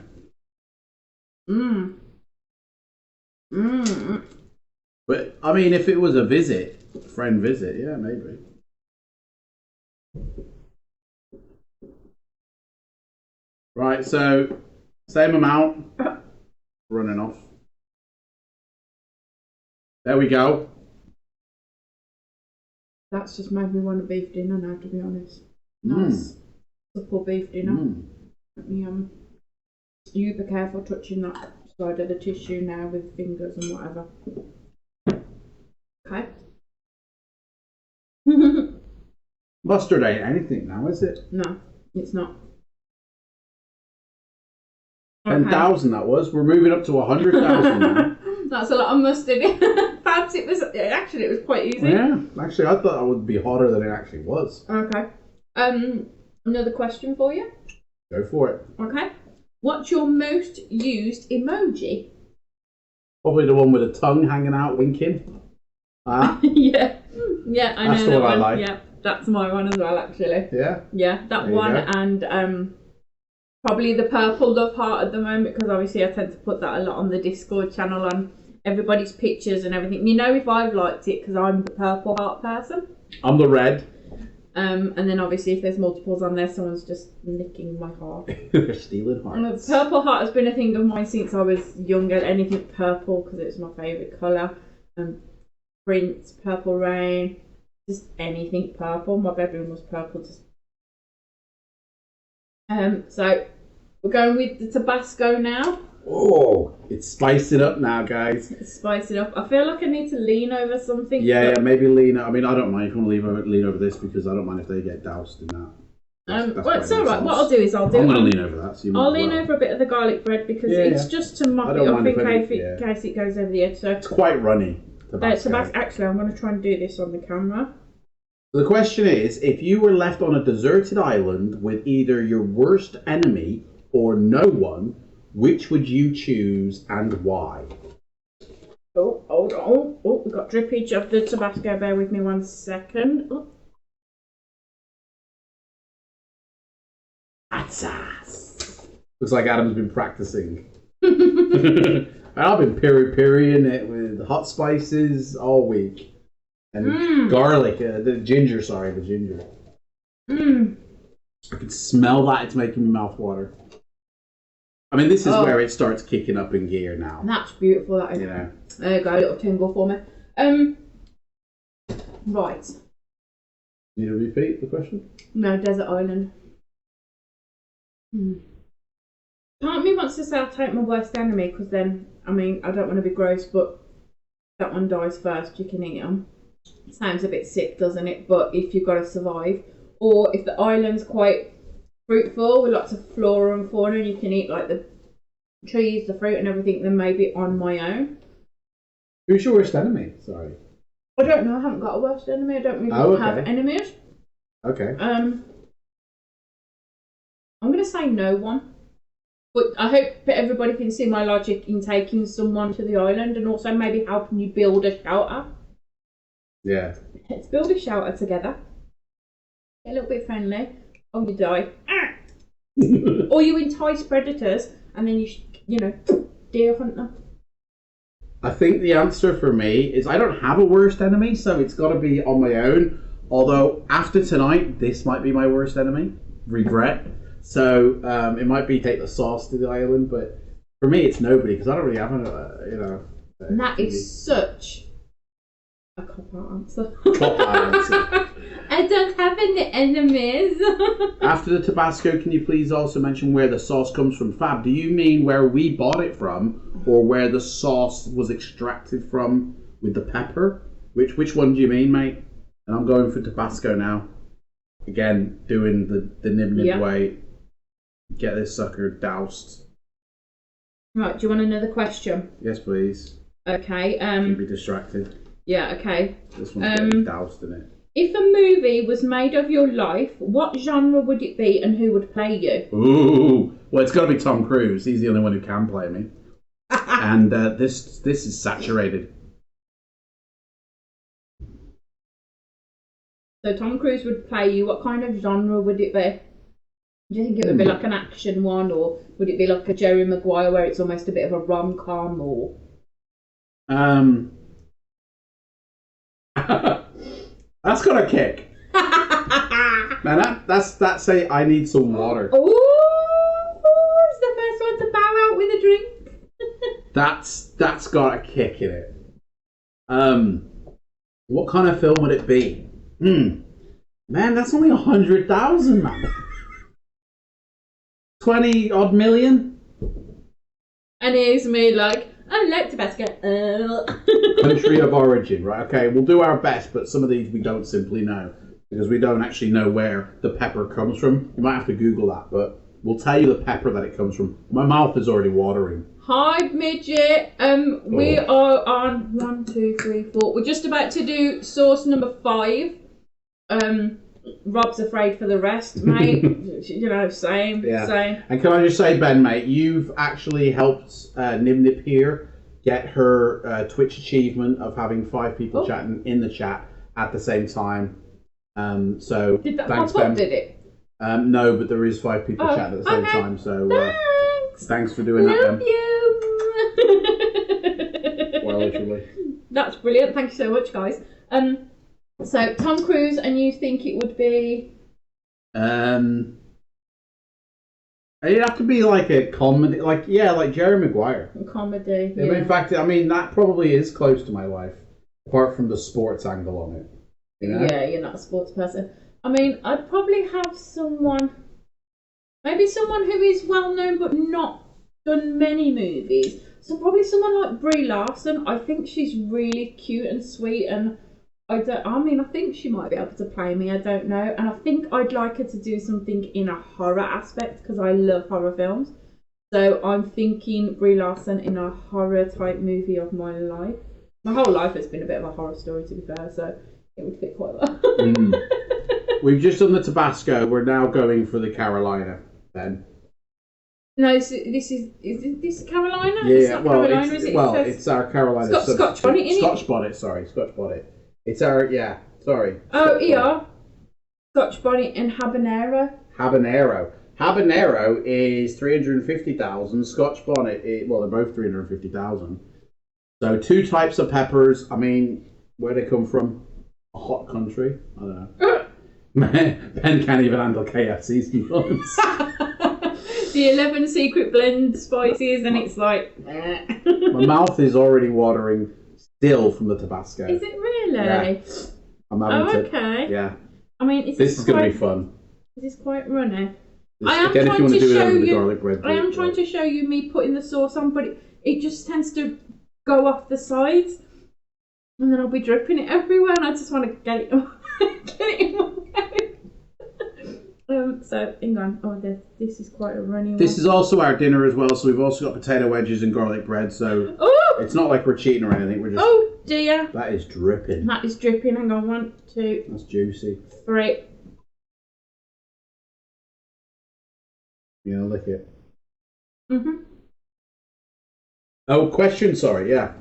But I mean, if it was a friend visit, yeah, maybe. Right, so same amount. Running off. There we go. That's just made me want a beef dinner now, to be honest. Nice. Supple beef dinner. Let me, you be careful touching that side of the tissue now with fingers and whatever. Okay. Mustard ain't anything now, is it? No, it's not. 10,000 that was. We're moving up to 100,000 now. That's a lot of mustard. Perhaps it was quite easy. Yeah, actually I thought it would be hotter than it actually was. Okay. Another question for you. Go for it. Okay. What's your most used emoji? Probably the one with a tongue hanging out winking. Yeah, I know that's the that one. I one. like. Yeah, that's my one as well, actually. Yeah. Yeah, that one, and probably the purple love heart at the moment, because obviously I tend to put that a lot on the Discord channel on everybody's pictures and everything. You know if I've liked it because I'm the purple heart person. I'm the red. And then obviously if there's multiples on there, someone's just nicking my heart. Stealing hearts. Purple heart has been a thing of mine since I was younger. Anything purple, because it's my favourite colour. Prince, Purple Rain, just anything purple. My bedroom was purple. So we're going with the Tabasco now. Oh, it's spicing up now, guys. It's spicing up. I feel like I need to lean over something. Yeah, maybe lean. I mean, I don't mind if you want to lean over this, because I don't mind if they get doused in that. Well, it's all right. What I'll do is I'm going to lean over that. So I'll lean over a bit of the garlic bread, because it's just to mop it up in case it goes over the edge. So it's quite runny. Tabasco. Actually, I'm going to try and do this on the camera. So the question is, if you were left on a deserted island with either your worst enemy or no one, which would you choose and why? Oh, hold on. Oh, we've got drippage of the Tabasco. Bear with me 1 second. Oh. That's us. Looks like Adam's been practicing. I've been peri-periing it with hot spices all week. And garlic, the ginger. I can smell that. It's making my mouth water. I mean, this is where it starts kicking up in gear now. That's beautiful, that is. You know. There you go, a little tingle for me. Right. Need to repeat the question? No, desert island. Part of me wants to say I'll take my worst enemy, because then, I mean, I don't want to be gross, but that one dies first, you can eat them. Sounds a bit sick, doesn't it? But if you've got to survive. Or if the island's quite fruitful with lots of flora and fauna, and you can eat like the trees, the fruit and everything, then maybe on my own. Who's your worst enemy? Sorry. I don't know, I haven't got a worst enemy. I don't really have enemies. Okay. I'm going to say no one. But I hope that everybody can see my logic in taking someone to the island, and also maybe helping you build a shelter. Yeah. Let's build a shelter together. Get a little bit friendly. Oh, you die. Or you entice predators, and then you know, deer hunt them. I think the answer for me is I don't have a worst enemy, so it's got to be on my own. Although after tonight, this might be my worst enemy. Regret. So it might be take the sauce to the island, but for me, it's nobody, because I don't really have a, And that is such a cop-out answer. Cop-out answer. I don't have any enemies. After the Tabasco, can you please also mention where the sauce comes from? Fab, do you mean where we bought it from, or where the sauce was extracted from with the pepper? Which one do you mean, mate? And I'm going for Tabasco now. Again, doing the nib way. Get this sucker doused. Right, do you want another question? Yes, please. Okay. Keep me distracted. Yeah, okay. This one's getting doused in it. If a movie was made of your life, what genre would it be and who would play you? Ooh, well, it's got to be Tom Cruise. He's the only one who can play me. And this is saturated. So Tom Cruise would play you. What kind of genre would it be? Do you think it would be like an action one, or would it be like a Jerry Maguire where it's almost a bit of a rom-com, or? That's got a kick. Man, that's a I need some water. Oh, it's the first one to bow out with a drink. That's got a kick in it. What kind of film would it be? Man, that's only 100,000, man. 20 odd million. And here's me like, I like Tabasco. Country of origin, right? Okay, we'll do our best, but some of these we don't simply know because we don't actually know where the pepper comes from. You might have to Google that, but we'll tell you the pepper that it comes from. My mouth is already watering. Hi, midget. We are on 1, 2, 3, 4. We're just about to do source number 5. Rob's afraid for the rest, mate. You know, same. And can I just say, Ben, mate, you've actually helped Nib Nib here get her Twitch achievement of having 5 people chatting in the chat at the same time. So did that thanks, pop up, Ben. did it? No, but there is 5 people chatting at the same time. So thanks for doing Love that, you. Well, literally. That's brilliant. Thank you so much, guys. So Tom Cruise, and you think it would be? It'd have to be like a comedy, like Jerry Maguire. A comedy. Yeah. In fact, I mean that probably is close to my life, apart from the sports angle on it. You know? Yeah, you're not a sports person. I mean, I'd probably have maybe someone who is well known but not done many movies. So probably someone like Brie Larson. I think she's really cute and sweet, and I think she might be able to play me. I don't know, and I think I'd like her to do something in a horror aspect because I love horror films. So I'm thinking Brie Larson in a horror type movie of my life. My whole life has been a bit of a horror story, to be fair, so it would fit quite well. We've just done the Tabasco. We're now going for the Carolina, then. No, so this is Carolina? Yeah, it's our Carolina. Scotch bonnet, isn't it? Scotch bonnet, sorry, Scotch bonnet. It's our, sorry. Oh, yeah. Scotch bonnet and habanero. Habanero is 350,000. Scotch bonnet, they're both 350,000. So 2 types of peppers. I mean, where they come from? A hot country? I don't know. Ben can't even handle KFC's nuts. The 11 secret blend spices, and it's like... My mouth is already watering still from the Tabasco. Is it really? Yeah. I'm having okay. Yeah. I mean, this is going to be fun. This is quite runny. I am trying to show you. I am trying to show you me putting the sauce on, but it just tends to go off the sides, and then I'll be dripping it everywhere, and I just want to get it in my mouth. So hang on. This is quite a runny one. This is also our dinner as well, so we've also got potato wedges and garlic bread. So it's not like we're cheating or anything. We're just. Oh dear. That is dripping. Hang on, 1, 2. That's juicy. 3. You gonna lick it? Mhm. Oh, question. Sorry. Yeah.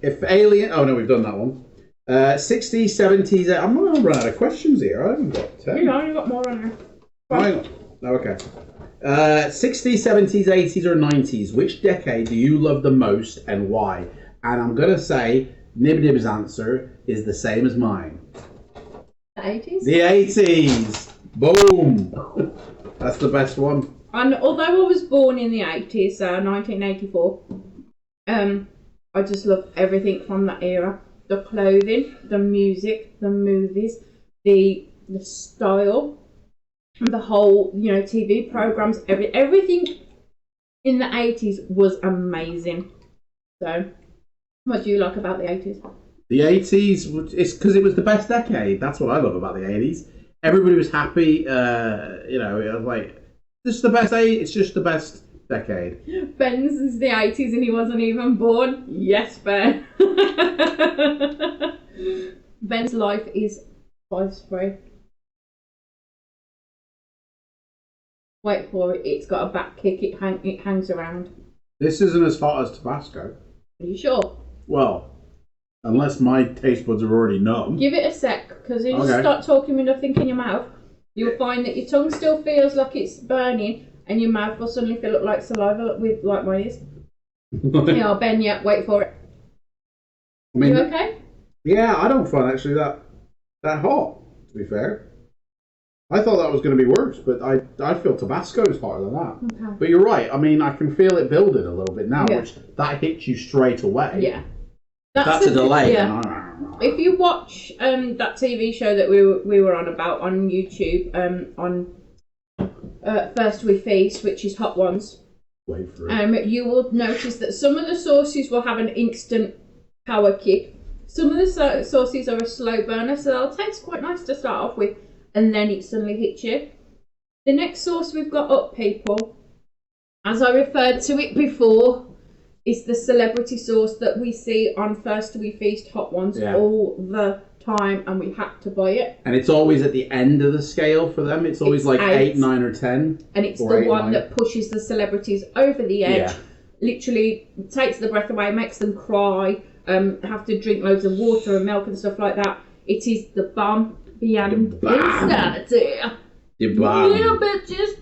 If alien. Oh no, we've done that one. 60s, 70s. I'm going to run out of questions here. I haven't got 10. You only got more on there. Hang on. Okay. 60s, 70s, 80s, or 90s. Which decade do you love the most and why? And I'm going to say Nib Nib's answer is the same as mine. The 80s? The 80s. Boom. That's the best one. And although I was born in the 80s, 1984, I just love everything from that era. The clothing, the music, the movies, the style, the whole, TV programs, everything in the 80s was amazing. So, what do you like about the 80s? The 80s, it's because it was the best decade. That's what I love about the 80s. Everybody was happy. It was like, this is the best age. It's just the best decade. Ben's is the 80s and he wasn't even born. Yes, Ben. Ben's life is 5'3". Wait for it. It's got a back kick. It hangs around. This isn't as hot as Tabasco. Are you sure? Well, unless my taste buds are already numb. Give it a sec, because if you start talking with nothing in your mouth, you'll find that your tongue still feels like it's burning, and your mouth will suddenly feel like saliva, with like mine is. Yeah, Ben. Yeah, wait for it. I mean, you okay? Yeah, I don't find actually that hot. To be fair, I thought that was going to be worse, but I feel Tabasco is hotter than that. Okay. But you're right. I mean, I can feel it building a little bit now, which that hits you straight away. Yeah. That's a delay. Yeah. If you watch that TV show that we were on about on YouTube, on First We Feast, which is Hot Ones, wait for it. You will notice that some of the sauces will have an instant power kick. Some of the sauces are a slow burner, so they'll taste quite nice to start off with, and then it suddenly hits you. The next sauce we've got up, people, as I referred to it before, is the celebrity sauce that we see on First We Feast Hot Ones all the time, and we had to buy it. And it's always at the end of the scale for them. It's always like 8, 9, or 10. And it's the one that pushes the celebrities over the edge. Yeah. Literally takes the breath away, makes them cry, have to drink loads of water and milk and stuff like that. It is the bomb beyond insanity. The bomb. Little bitches.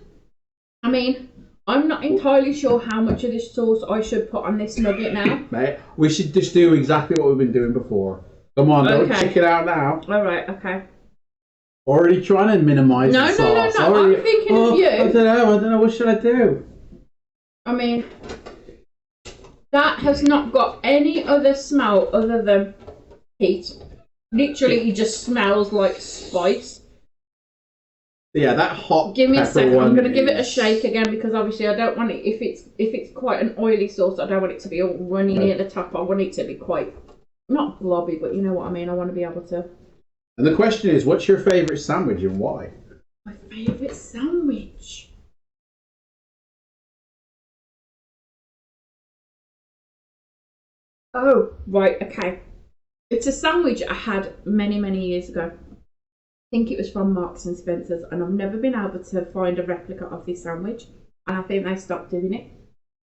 I mean, I'm not entirely sure how much of this sauce I should put on this nugget now. Mate, we should just do exactly what we've been doing before. Come on, don't check it out now. Alright, okay. Already trying to minimise the sauce. No. I'm thinking of you. I don't know. What should I do? I mean, that has not got any other smell other than heat. Literally, it just smells like spice. Yeah, that hot. Give me a second. I'm going to give it a shake again, because obviously I don't want it. If it's quite an oily sauce, I don't want it to be all runny near the top. I want it to be quite not blobby, but you know what I mean. I want to be able to. And the question is, what's your favourite sandwich and why? My favourite sandwich. Oh, right, okay. It's a sandwich I had many, many years ago. I think it was from Marks and Spencer's, and I've never been able to find a replica of this sandwich, and I think they stopped doing it.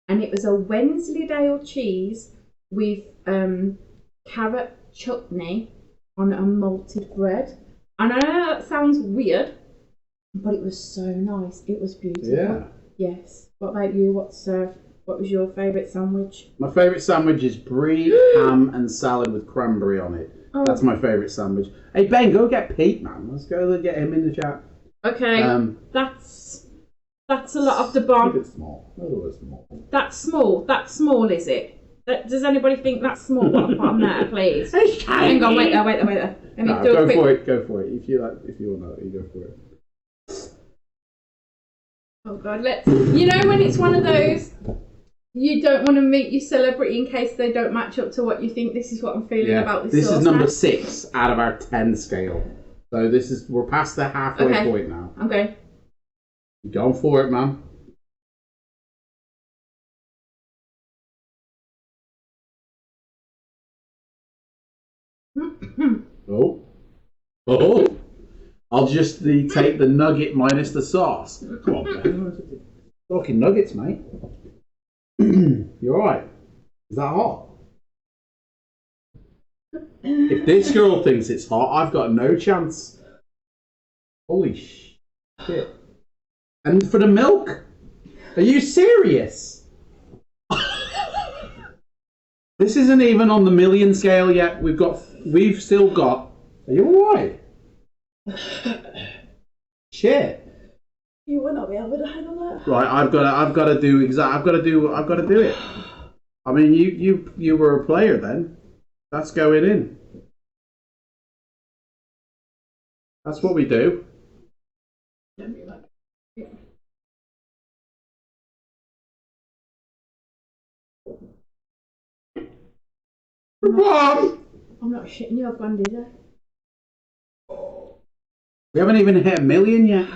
And it was a Wensleydale cheese with carrot chutney on a malted bread. And I know that sounds weird, but it was so nice. It was beautiful. Yeah. Yes. What about you? What was your favourite sandwich? My favourite sandwich is brie, ham and salad with cranberry on it. Oh. That's my favourite sandwich. Hey Ben, go get Pete, man. Let's go get him in the chat. Okay. That's a lot of the bomb. Keep it small. A little bit small. That's small. That's small, is it? Does anybody think that's small? What I put on there, please? Hang on, wait there. Let me do a quick... Go for it. If you want to, you go for it. Oh God, you know when it's one of those, you don't want to meet your celebrity in case they don't match up to what you think. This is what I'm feeling about this sauce. This is number 6 out of our 10 scale. So we're past the halfway point now. Okay. Going for it, man. Oh! I'll just take the nugget minus the sauce. Come on, man. Talking nuggets, mate. You're alright. Is that hot? If this girl thinks it's hot, I've got no chance. Holy shit. And for the milk? Are you serious? This isn't even on the million scale yet. We've still got. Are you alright? Shit. You will not be able to handle that. Right, I've got to do it. I mean, you were a player then. That's going in. That's what we do. Mom! I'm not shitting you, I've gone did I? We haven't even hit 1 million yet.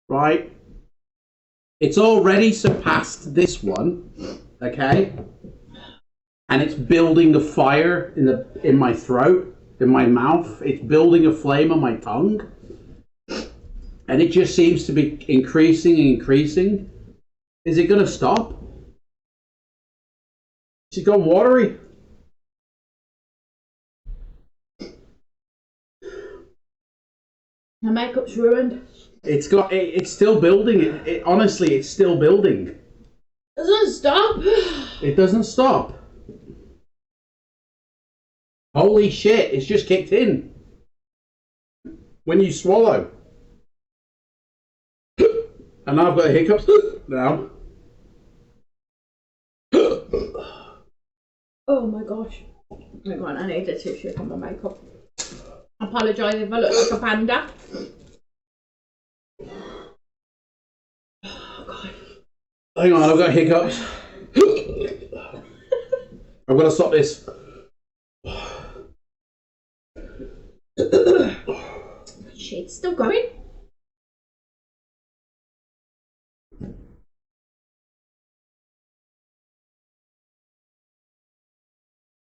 right? It's already surpassed this one, okay? And it's building a fire in my throat, in my mouth. It's building a flame on my tongue. And it just seems to be increasing and increasing. Is it going to stop? She's gone watery. My makeup's ruined. It's still building. Honestly, it's still building. It doesn't stop. It doesn't stop. Holy shit, it's just kicked in. When you swallow. And now I've got the hiccups now. Oh my gosh. Hang on, I need a tissue for my makeup. I apologise if I look like a panda. Oh god. Hang on, I've got hiccups. I've got to stop this. Shit's still going.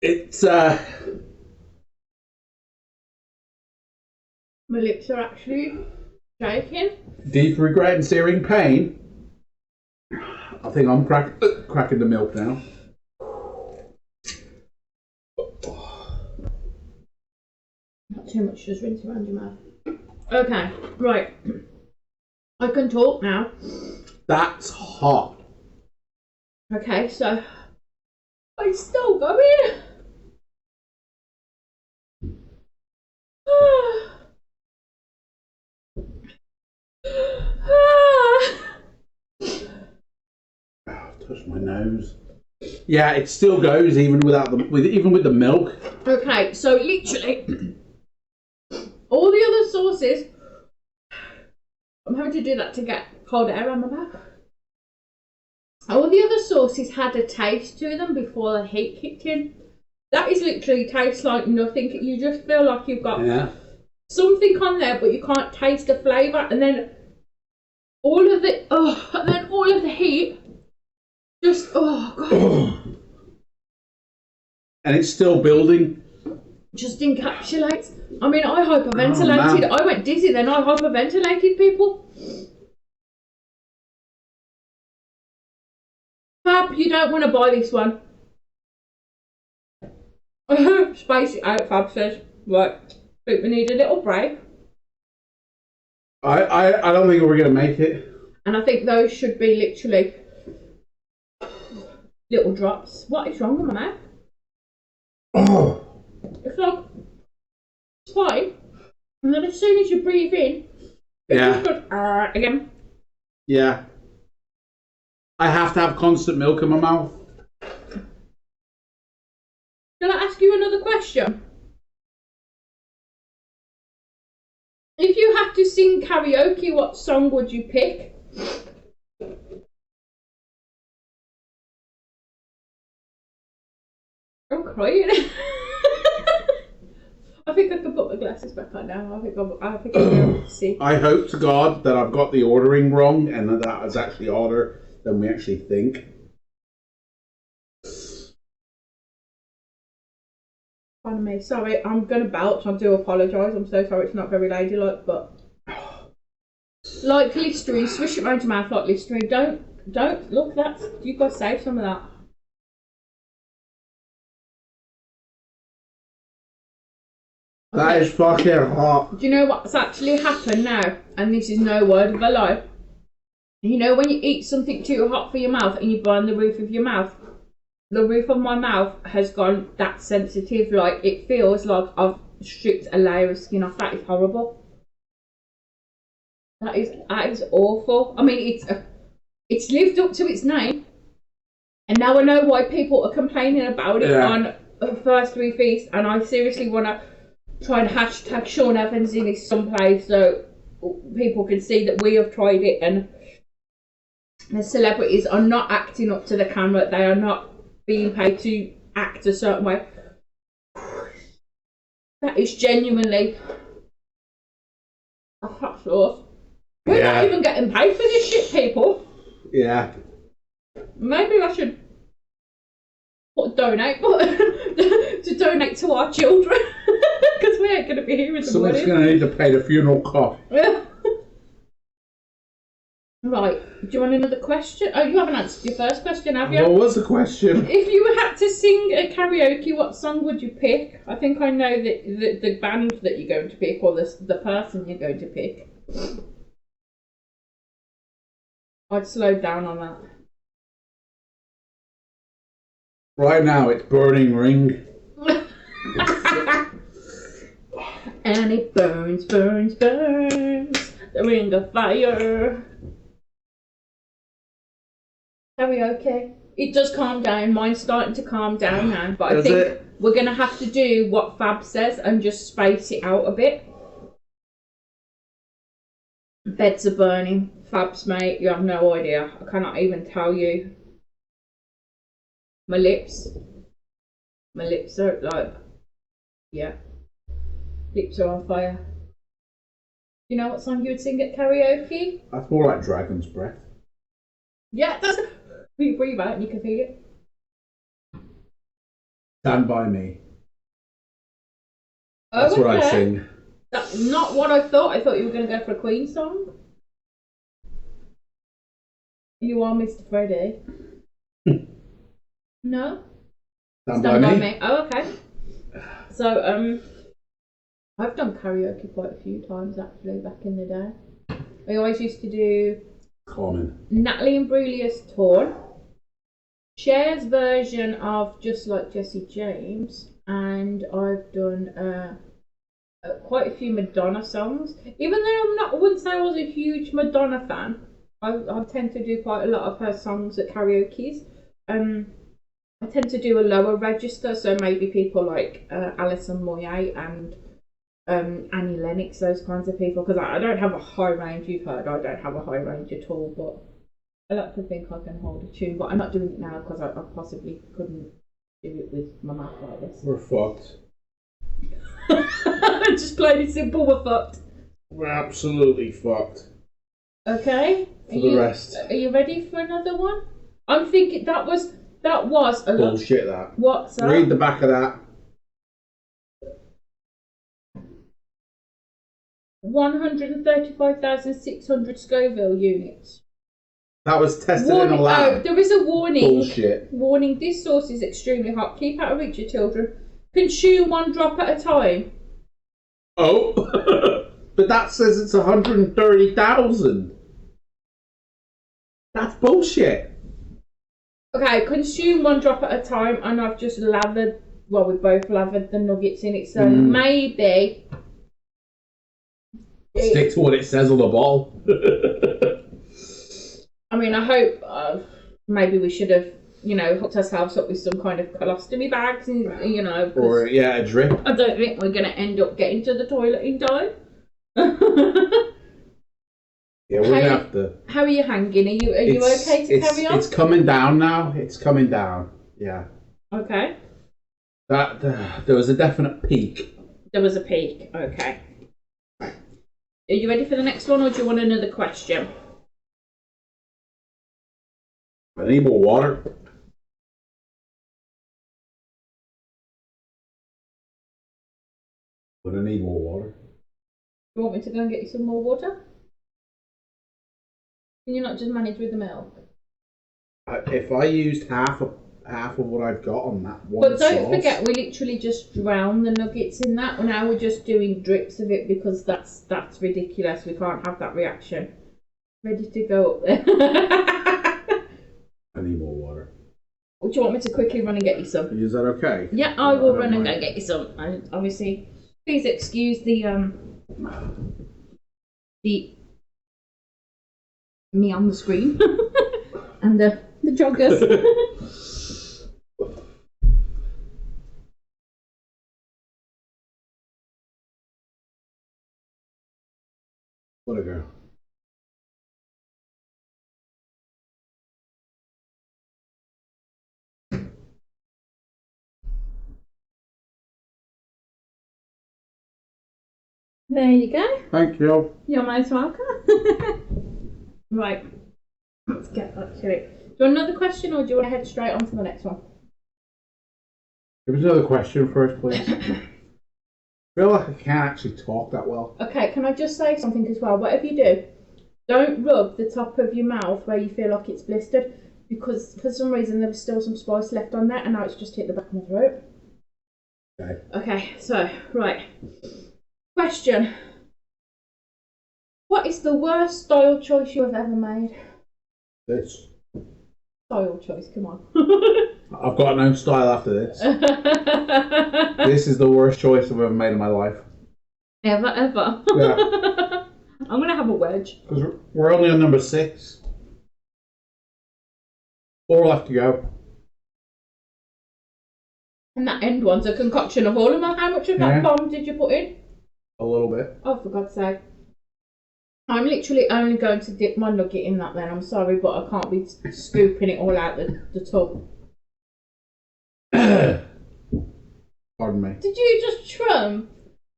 It's My lips are actually shaking. deep regret and searing pain. I think I'm cracking the milk now. Not too much, just rinse around your mouth. Okay, right. I can talk now. That's hot. Okay, so it's still going. Touch my nose. Yeah, it still goes even without even with the milk. Okay, so literally all the other sauces. I'm having to do that to get cold air on my mouth. All the other sauces had a taste to them before the heat kicked in. That is literally tastes like nothing. You just feel like you've got something on there, but you can't taste the flavour. And then all of the heat. Just, oh god. And it's still building. Just encapsulates. I mean, I hyperventilated. I went dizzy, then I hyperventilated, people. Fab, you don't want to buy this one. Space it out, Fab says. Right, but we need a little break. I don't think we're going to make it. And I think those should be literally little drops. What is wrong with my mouth? Oh. It's like, it's fine. And then as soon as you breathe in, yeah. Again. Yeah. I have to have constant milk in my mouth. Can I ask you another question? If you had to sing karaoke, what song would you pick? I'm crying. I think I can put my glasses back on now. I think I'll be able to see. I hope to God that I've got the ordering wrong and that is actually harder than we actually think. Pardon me. Sorry, I'm going to belch. I do apologise. I'm so sorry. It's not very ladylike, but like Listerine, swish it around your mouth like Listerine. Don't look. That's you've got to save some of that. That is fucking hot. Do you know what's actually happened now? And this is no word of a lie. You know when you eat something too hot for your mouth and you burn the roof of your mouth? The roof of my mouth has gone that sensitive. Like it feels like I've stripped a layer of skin off. That is horrible. That is awful. I mean, it's lived up to its name. And now I know why people are complaining about it on First Three Feasts. And I seriously want to try and hashtag Sean Evans in this someplace so people can see that we have tried it and the celebrities are not acting up to the camera. They are not being paid to act a certain way. That is genuinely a hot sauce. We're not even getting paid for this shit, people. Yeah. Maybe I should put donate button to donate to our children because we ain't going to be here in the Somebody's morning. going to need to pay the funeral cost. Right, do you want another question? Oh, you haven't answered your first question, have you? What was the question? If you had to sing a karaoke, what song would you pick? I think I know the band that you're going to pick, or the person you're going to pick. I'd slow down on that. Right now, it's Burning Ring. And it burns, burns, burns, the ring of fire. Karaoke. It does calm down. Mine's starting to calm down now, but I think we're going to have to do what Fab says and just space it out a bit. Beds are burning. Fab's mate, you have no idea. I cannot even tell you. My lips are like, yeah. Lips are on fire. You know what song you would sing at karaoke? That's more like Dragon's Breath. Yeah, that's... You breathe out and you can feel it. Stand By Me. Oh, That's what I sing. That's not what I thought. I thought you were going to go for a Queen song. You are Mr. Freddie. No? Stand By Me. Oh, okay. So, I've done karaoke quite a few times actually back in the day. I always used to do Coleman. Natalie Imbruglia's Torn, Cher's version of Just Like Jesse James, and I've done quite a few Madonna songs. Even though I wouldn't say I was a huge Madonna fan, I tend to do quite a lot of her songs at karaoke's. I tend to do a lower register, so maybe people like Alison Moyet and Annie Lennox, those kinds of people, because I don't have a high range. You've heard I don't have a high range at all, but I like to think I can hold a tune, but I'm not doing it now because I possibly couldn't do it with my mouth like this. We're fucked. Just plain and simple, we're fucked. We're absolutely fucked. Okay. For the rest. Are you ready for another one? I'm thinking that was a lot. Bullshit, that. What's that? Read the back of that. 135,600 Scoville units. That was tested in a lab. Oh, there is a warning. Bullshit. Warning, this sauce is extremely hot. Keep out of reach of children. Consume 1 drop at a time. Oh. But that says it's 130,000. That's bullshit. Okay, consume 1 drop at a time, and I've just lathered, well, we both lathered the nuggets in it, so maybe... Stick to what it says on the bottle. I mean, I hope maybe we should have, hooked ourselves up with some kind of colostomy bags, and, Or, a drip. I don't think we're going to end up getting to the toilet in time. Yeah, we have to. How are you hanging? Are you okay to carry on? It's coming down now. It's coming down. Yeah. Okay. That there was a definite peak. There was a peak. Okay. Are you ready for the next one, or do you want another question? I need more water. But I need more water. You want me to go and get you some more water? Can you not just manage with the milk? If I used half of what I've got on that one But don't sauce, forget, we literally just drown the nuggets in that. Now we're just doing drips of it because that's ridiculous. We can't have that reaction. Ready to go up there. I need more water. Do you want me to quickly run and get you some? is that okay? Yeah, I will run and go get you some. And obviously, please excuse the me on the screen and the joggers. What a girl. There you go. Thank you. You're most welcome. Right, let's get back to it. Do you want another question or do you want to head straight on to the next one? Give us another question first, please. I feel like I can't actually talk that well. Okay, can I just say something as well? Whatever you do, don't rub the top of your mouth where you feel like it's blistered, because for some reason there was still some spice left on there and now it's just hit the back of my throat. Okay. Okay, so, right. Question. What is the worst style choice you have ever made? This. Style choice, come on. I've got an own style after this. This is the worst choice I've ever made in my life. Ever? Yeah. I'm gonna have a wedge. Because we're only on number 6. 4 left to go. And that end one's a concoction of all of them. How much of that bomb did you put in? A little bit. Oh, for God's sake. I'm literally only going to dip my nugget in that then. I'm sorry, but I can't be scooping it all out the tub. Pardon me. Did you just trum?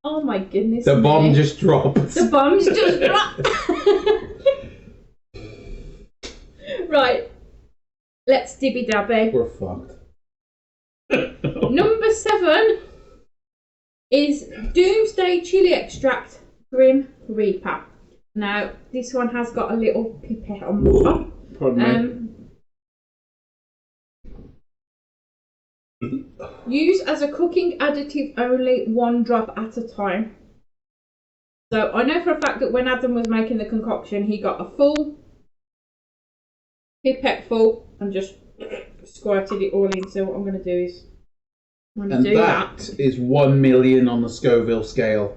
Oh my goodness. The bomb me. just dropped. The bomb's just dropped. Right. Let's dibby dabby. We're fucked. Number 7 is Doomsday Chili Extract Grim Reaper. Now, this one has got a little pipette on the top. Pardon me. Use as a cooking additive only, 1 drop at a time. So I know for a fact that when Adam was making the concoction, he got a full pipette full and just squirted it all in. So what I'm going to do is And that is 1 million on the Scoville scale.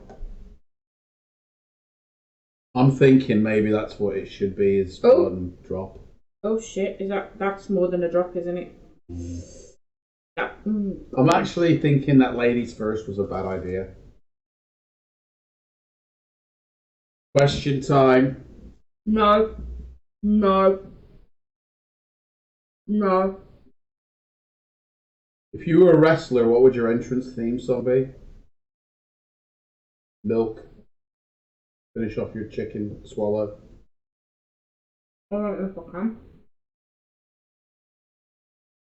I'm thinking maybe that's what it should be, is 1 drop. Oh shit, that's more than a drop, isn't it? I'm actually thinking that ladies first was a bad idea. Question time. No. If you were a wrestler, what would your entrance theme song be? Milk. Finish off your chicken swallow. I don't know if I can.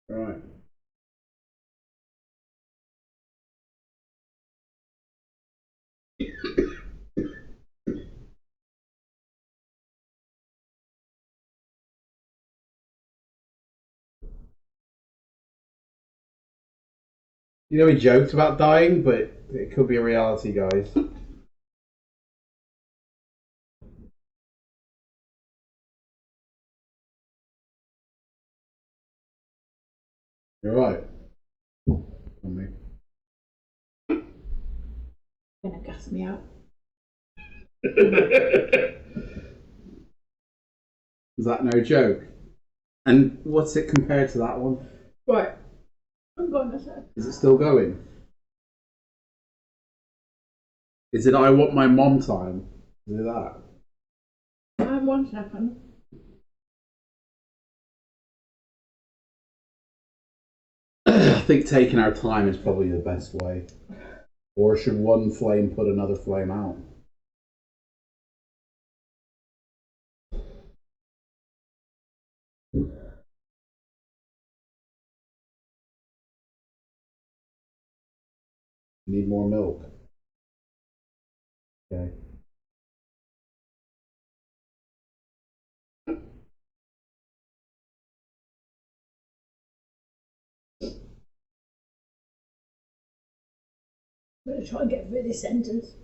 Right. You know, he joked about dying, but it could be a reality, guys. You're right. On me. Gonna gas me out. Is that no joke? And what's it compared to that one? Right. I'm going to say. Is it still going? Is it I Want My Mom time? Is it that? 1 second. I think taking our time is probably the best way. Or should one flame put another flame out? Need more milk. Okay. I'm going to try and get through this sentence.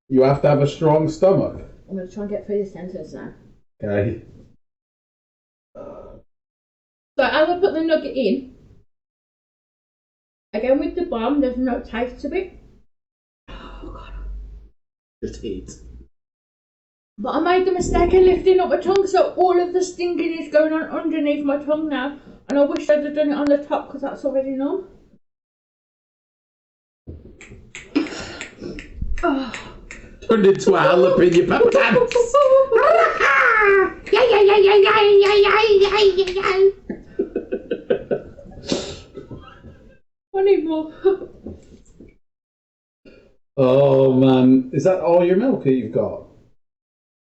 You have to have a strong stomach. I'm going to try and get through this sentence now. Okay. So I will put the nugget in. Again with the bomb, there's no taste to it. Oh God. Just eat. But I made the mistake of lifting up my tongue, so all of the stinging is going on underneath my tongue now. And I wish I'd have done it on the top because that's already numb. Oh. Turned into a jalapeno pepper. I need more. Oh man, is that all your milk that you've got?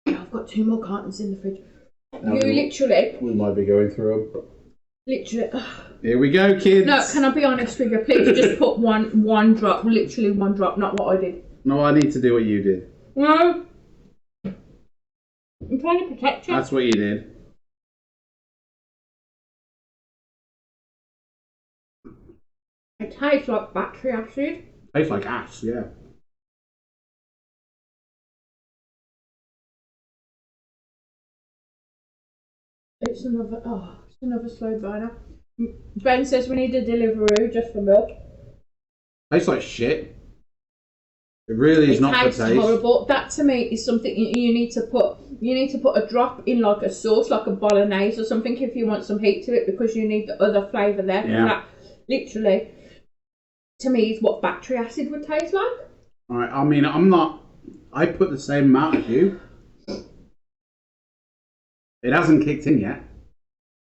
Yeah, I've got 2 more cartons in the fridge. No, You literally, we might be going through them. literally. Here we go, kids. No, can I be honest with you? Please just put one drop, literally 1 drop, not what I did. No, I need to do what you did. No. I'm trying to protect you. That's what you did. It tastes like battery acid. Tastes like ass, yeah. It's another slow burner. Ben says we need a Deliveroo just for milk. Tastes like shit. It really is not for It tastes taste. horrible. That to me is something you need to put. You need to put a drop in like a sauce, like a bolognese or something, if you want some heat to it, because you need the other flavour there. Yeah. That literally, to me, is what battery acid would taste like. Alright, I mean, I put the same amount as you. It hasn't kicked in yet.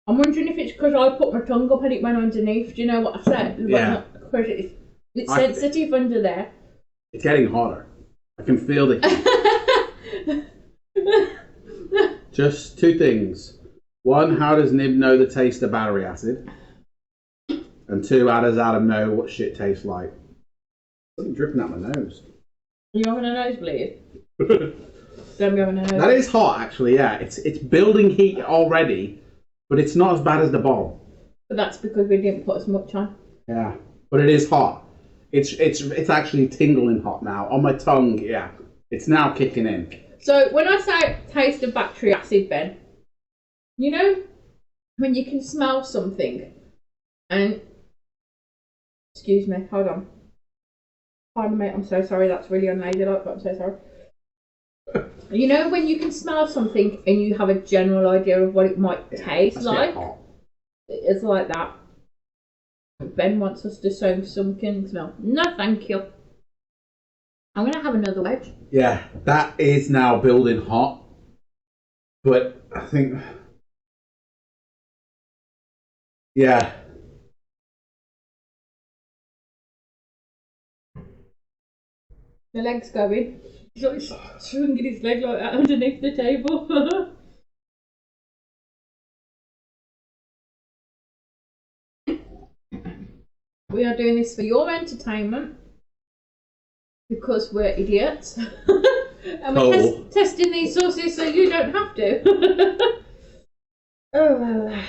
I'm wondering if it's because I put my tongue up and it went underneath. Do you know what I said? Yeah. Because it's sensitive under there. It's getting hotter. I can feel the heat. Just 2 things. 1, how does Nib know the taste of battery acid? And 2, how does Adam know what shit tastes like? Something dripping out my nose. You having a nosebleed? Don't be having a nosebleed. That is hot, actually. Yeah, it's building heat already, but it's not as bad as the bomb. But that's because we didn't put as much on. Yeah, but it is hot. It's actually tingling hot now on my tongue. Yeah, it's now kicking in. So when I say taste of battery acid, Ben, you know when you can smell something, and excuse me, hold on. Pardon me, I'm so sorry. That's really unladylike, but I'm so sorry. You know when you can smell something and you have a general idea of what it might taste like? Hot. It's like that. Ben wants us to show something smell. No, thank you. I'm going to have another wedge. Yeah, that is now building hot. But I think... Yeah. The leg's going. He's like swinging his leg like that underneath the table. We are doing this for your entertainment because we're idiots. And we're testing these sauces so you don't have to. Oh,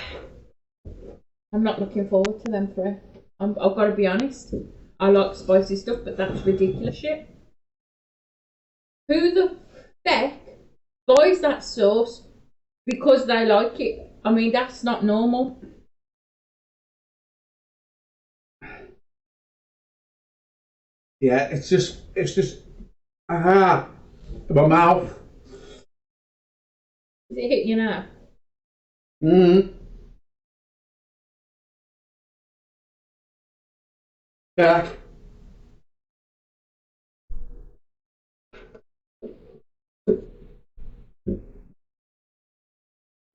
I'm not looking forward to them three. I've got to be honest. I like spicy stuff, but that's ridiculous shit. Who the feck buys that sauce because they like it? I mean, that's not normal. Yeah, it's just, my mouth. Is it hit you now? Yeah.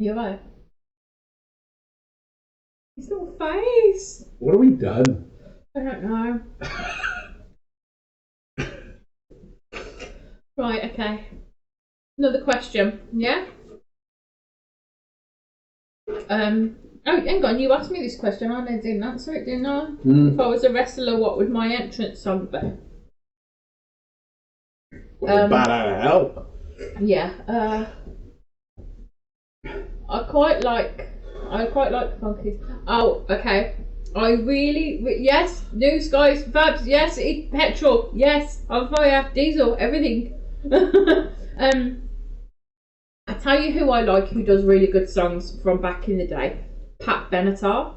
You're right. His little face. What have we done? I don't know. Right, okay. Another question, yeah? Oh, hang on, you asked me this question, I didn't answer it, didn't I? If I was a wrestler, what would my entrance song be? Bad out of hell. Yeah, I quite like funky. Oh, okay. I really, yes, news guys, Fabs, yes, eat petrol, yes, on fire, diesel, everything. I tell you who I like, who does really good songs from back in the day. Pat Benatar.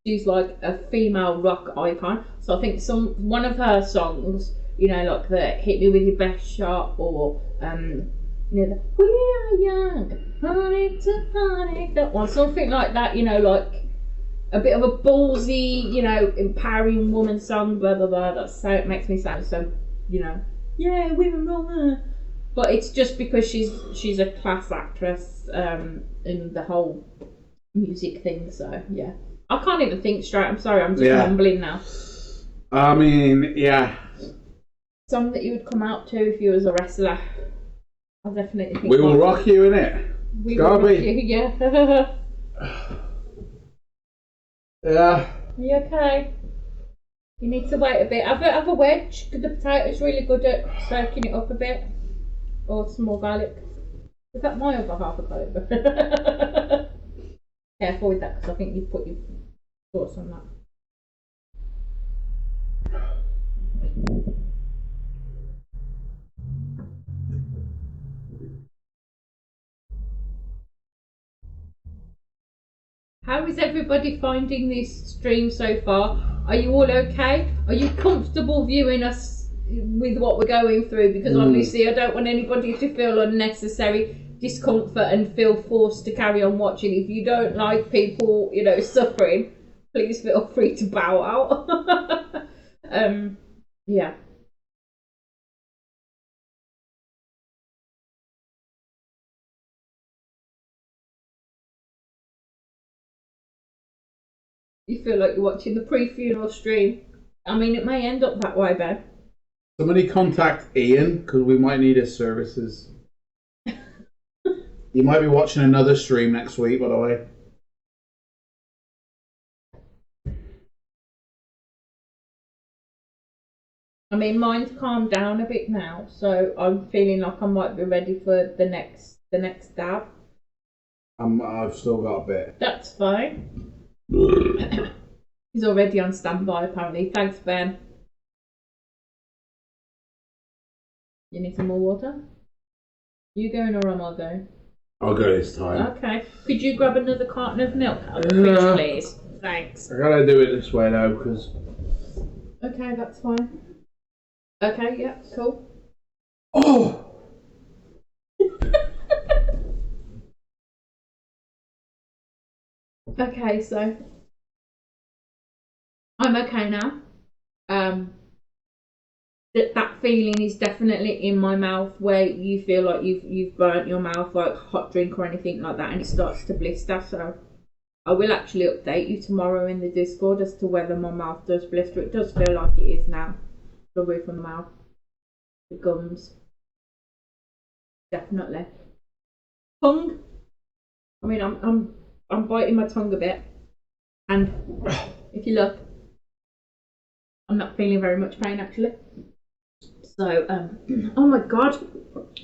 She's like a female rock icon. So I think one of her songs, you know, like the "Hit Me With Your Best Shot" or you know, the "We Are Young, Honey to Honey," that one, something like that. You know, like a bit of a ballsy, you know, empowering woman song. Blah blah blah. That's how it makes me sound. So, you know, yeah, women wrong. But it's just because she's a class actress in the whole music thing. So yeah, I can't even think straight. I'm sorry, I'm just mumbling now. I mean, yeah. song that you would come out to if you was a wrestler? I definitely think We will rock you in it. We will rock you, yeah. Yeah. You okay? You need to wait a bit. Have a wedge. The potato's really good at soaking it up a bit. Or some more garlic. Is that my other half of garlic? Careful with that because I think you put your thoughts on that. How is everybody finding this stream so far? Are you all okay? Are you comfortable viewing us with what we're going through? Because obviously I don't want anybody to feel unnecessary discomfort and feel forced to carry on watching. If you don't like people, suffering, please feel free to bow out. Yeah. You feel like you're watching the pre-funeral stream. I mean, it may end up that way, Ben. Somebody contact Ian because we might need his services. You might be watching another stream next week, by the way. I mean, mine's calmed down a bit now, so I'm feeling like I might be ready for the next dab. I've still got a bit. That's fine. He's already on standby, apparently. Thanks, Ben. You need some more water? You going or am I going? I'll go this time. Okay. Could you grab another carton of milk out of the fridge, please? Thanks. I gotta do it this way though, because. Okay, that's fine. Okay, yeah, cool. Oh! Okay, so I'm okay now. That feeling is definitely in my mouth where you feel like you've burnt your mouth like hot drink or anything like that, and it starts to blister. So I will actually update you tomorrow in the Discord as to whether my mouth does blister. It does feel like it is now. The roof of the mouth, the gums, definitely. Tongue. I mean, I'm biting my tongue a bit, and if you look, I'm not feeling very much pain actually. So, oh my god,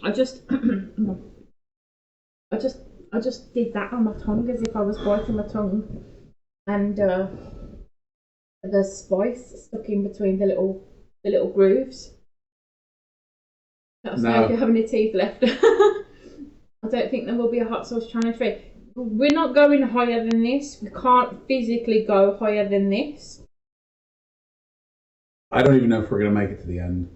I just did that on my tongue as if I was biting my tongue, and the spice stuck in between the little grooves. Let us know if you have any teeth left. I don't think there will be a hot sauce challenge for it. We're not going higher than this. We can't physically go higher than this. I don't even know if we're going to make it to the end.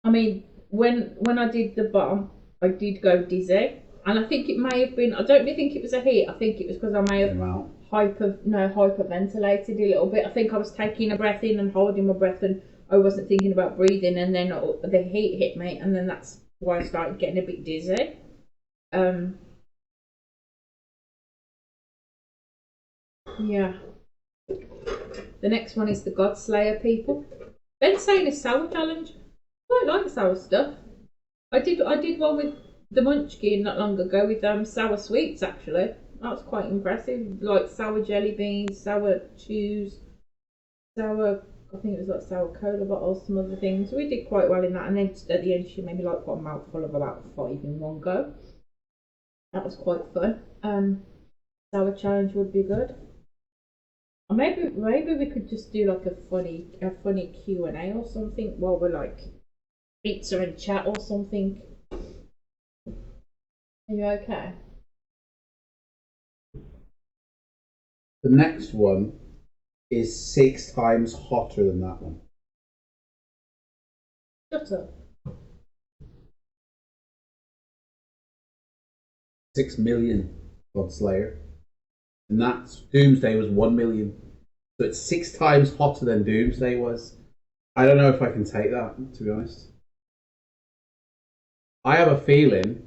I mean, when I did the bottom, I did go dizzy. And I think it may have been, I don't think it was a heat. I think it was because I may have hyperventilated a little bit. I think I was taking a breath in and holding my breath and I wasn't thinking about breathing, and then the heat hit me, and then that's why I started getting a bit dizzy. Yeah. The next one is the God Slayer people. Ben's saying a sour challenge. I quite like sour stuff. I did one with the Munchkin not long ago with sour sweets actually. That was quite impressive. Like sour jelly beans, sour Tues, sour, I think it was like sour cola bottles, some other things. So we did quite well in that, and then at the end she made me like put a mouthful of about 5 in one go. That was quite fun. Sour challenge would be good. Or maybe we could just do like a funny Q&A or something while we're like pizza and chat or something. Are you okay? The next one is 6 times hotter than that one. Shut up. 6 million God Slayer. And that's Doomsday was 1 million. So it's 6 times hotter than Doomsday was. I don't know if I can take that, to be honest. I have a feeling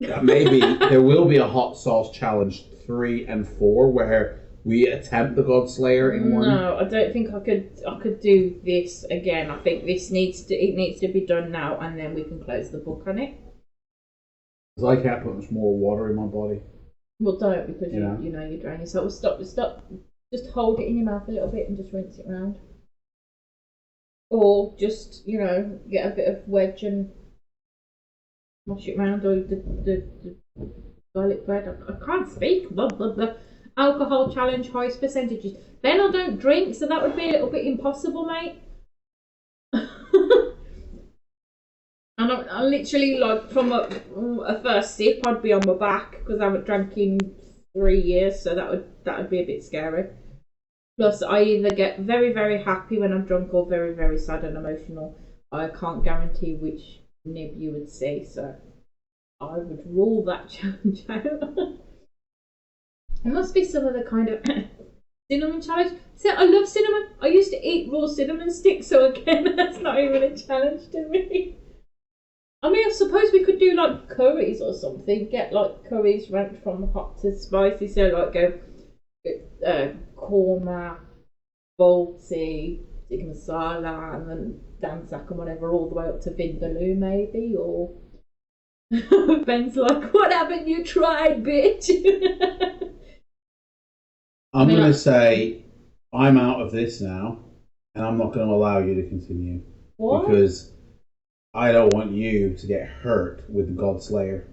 that maybe there will be a hot sauce challenge 3 and 4 where we attempt the God Slayer in one? No, I don't think I could do this again. I think this needs to be done now, and then we can close the book on it. Because I can't put much more water in my body. Well, don't, because you know you're draining yourself. Stop. Just hold it in your mouth a little bit and just rinse it around. Or just, get a bit of wedge and wash it around, or the garlic bread. I can't speak. Blah, blah, blah. Alcohol challenge, highest percentages. Then I don't drink, so that would be a little bit impossible, mate. And I literally, like, from a first sip, I'd be on my back because I haven't drank in 3 years, so that would be a bit scary. Plus, I either get very, very happy when I'm drunk or very, very sad and emotional. I can't guarantee which nib you would see, so I would rule that challenge out. It must be some of the kind of cinnamon challenge. See, I love cinnamon. I used to eat raw cinnamon sticks, so again, that's not even a challenge to me. I mean, I suppose we could do like curries or something. Get like curries ranked from hot to spicy. So like go korma, balti, tikka masala, and then dansak and whatever, all the way up to vindaloo maybe. Or Ben's like, "What haven't you tried, bitch?" I'm going to say I'm out of this now, and I'm not going to allow you to continue. What? Because I don't want you to get hurt with the God Slayer.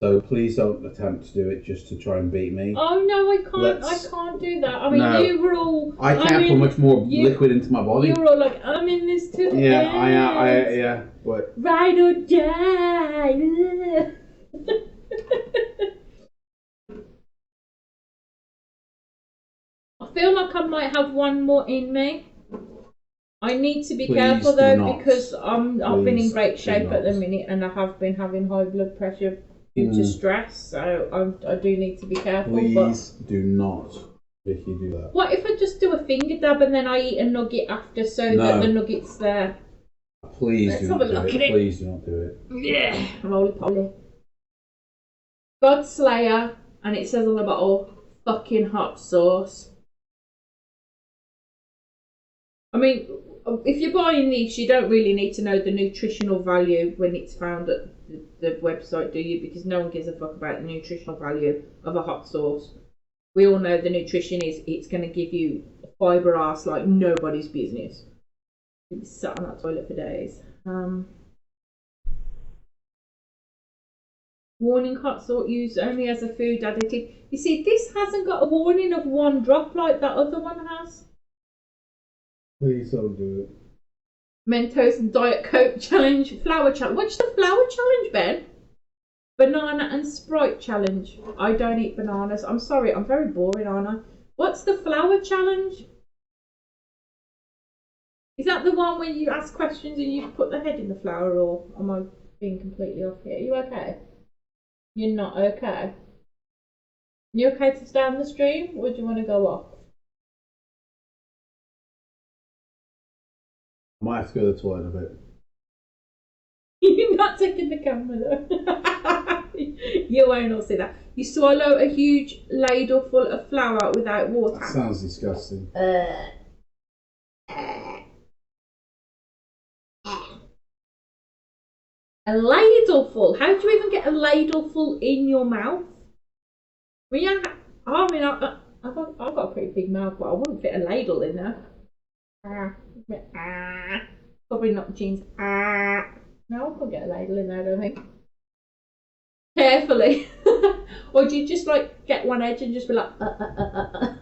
So please don't attempt to do it just to try and beat me. Oh no, I can't. I can't do that. I mean, No. you were all. I can't put much more liquid into my body. You were all like, "I'm in this too." Yeah. What? Ride or die. I feel like I might have one more in me. I need to be Please careful do though, not. because I've been in Please great do shape at the not. minute, and I have been having high blood pressure due to stress. So I do need to be careful. Please do not, Vicky, do that. What if I just do a finger dab and then I eat a nugget after, so that the nugget's there? Please Let's do have not a do look it. at it. Please do not do it. Yeah, roly poly. God Slayer, and it says on the bottle, fucking hot sauce. I mean, if you're buying these, you don't really need to know the nutritional value when it's found at the website, do you? Because no one gives a fuck about the nutritional value of a hot sauce. We all know the nutrition is it's going to give you fibre ass like nobody's business. You'll be sat on that toilet for days. Warning: hot sauce used only as a food additive. You see, this hasn't got a warning of 1 drop like that other one has. Please don't do it. Mentos and Diet Coke challenge, flour challenge. What's the flour challenge, Ben? Banana and Sprite challenge. I don't eat bananas. I'm sorry, I'm very boring, aren't I? What's the flour challenge? Is that the one where you ask questions and you put the head in the flour, or am I being completely off here? Are you okay? You're not okay? You okay to stay on the stream, or do you want to go off? I might have to go to the toilet a bit. You're not taking the camera though. You won't all see that. You swallow a huge ladle full of flour without water. That sounds disgusting. A ladleful? How do you even get a ladleful in your mouth? I've got a pretty big mouth, but I wouldn't fit a ladle in there. Probably not jeans. No, I can't get a ladle in there, I don't think. Carefully. Or do you just like get one edge and just be like, I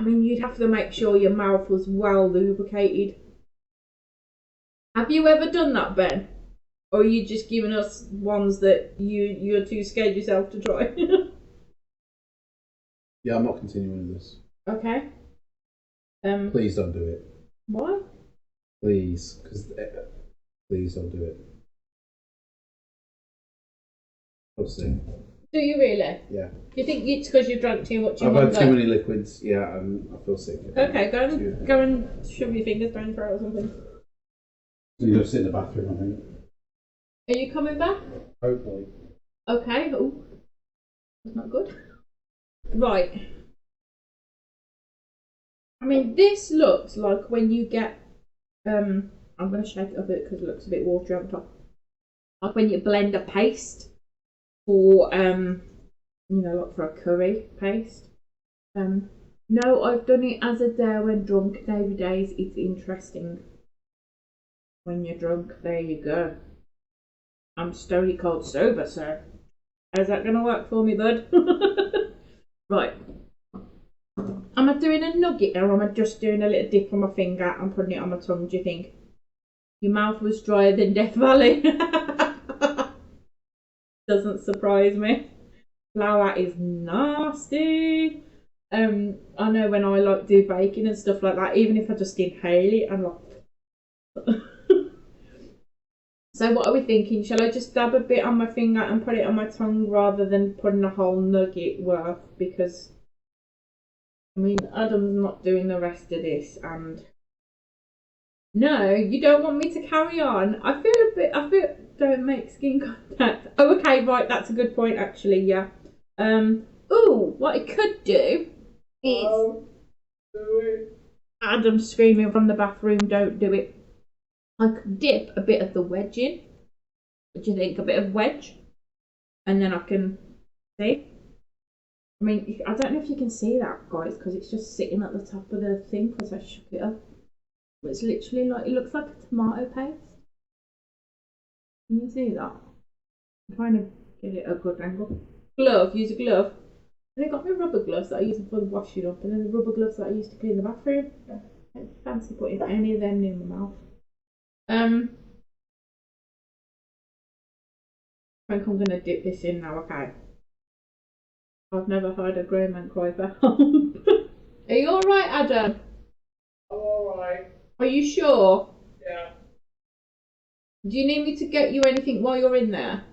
mean, you'd have to make sure your mouth was well lubricated. Have you ever done that, Ben? Or are you just giving us ones that you're too scared yourself to try? Yeah, I'm not continuing with this. Okay. Please don't do it. Why? Please don't do it. We'll see. Do you really? Yeah. Do you think it's because you've drunk too much? I've had too many liquids, yeah, and I feel sick. Okay, go and shove your fingers down your throat or something. You just sit in the bathroom, I think. Are you coming back? Hopefully. Okay. Ooh. That's not good. Right. I mean, this looks like when you get, I'm going to shake it a bit because it looks a bit watery on top. Like when you blend a paste for, like for a curry paste. No, I've done it as a dare when drunk. Nowadays, it's interesting. When you're drunk, there you go. I'm stony cold sober, sir. How's that going to work for me, bud? Right. Am I doing a nugget or am I just doing a little dip on my finger and putting it on my tongue, do you think? Your mouth was drier than Death Valley. Doesn't surprise me. Flour is nasty. I know when I like do baking and stuff like that, even if I just inhale it, I'm like... So what are we thinking? Shall I just dab a bit on my finger and put it on my tongue rather than putting a whole nugget worth? Because, I mean, Adam's not doing the rest of this and... No, you don't want me to carry on. I feel don't make skin contact. Oh, okay, right, that's a good point actually, yeah. Ooh, what I could do is... Adam's screaming from the bathroom, don't do it. I could dip a bit of the wedge in. What do you think? A bit of wedge? And then I can see. I mean, I don't know if you can see that, guys, because it's just sitting at the top of the thing because I shook it up. But it's literally like, it looks like a tomato paste. Can you see that? I'm trying to get it a good angle. Glove, use a glove. And I got my rubber gloves that I use for the washing up, and then the rubber gloves that I use to clean the bathroom. I don't fancy putting any of them in my mouth. I think I'm going to dip this in now, okay? I've never heard a grown man cry for help. Are you alright, Adam? I'm alright. Are you sure? Yeah. Do you need me to get you anything while you're in there?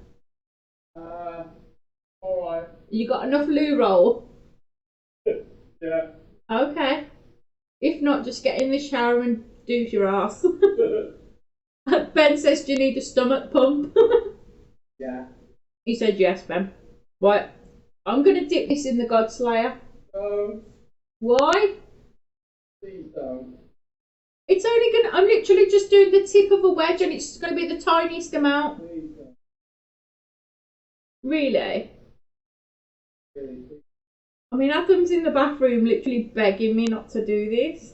Alright. You got enough loo roll? Yeah. Okay. If not, just get in the shower and douche your ass. Ben says, do you need a stomach pump? Yeah. He said yes, Ben. Right. I'm going to dip this in the God Slayer. Why? Please don't. It's only going to... I'm literally just doing the tip of a wedge and it's going to be the tiniest amount. Please don't. Really? Really. I mean, Adam's in the bathroom literally begging me not to do this.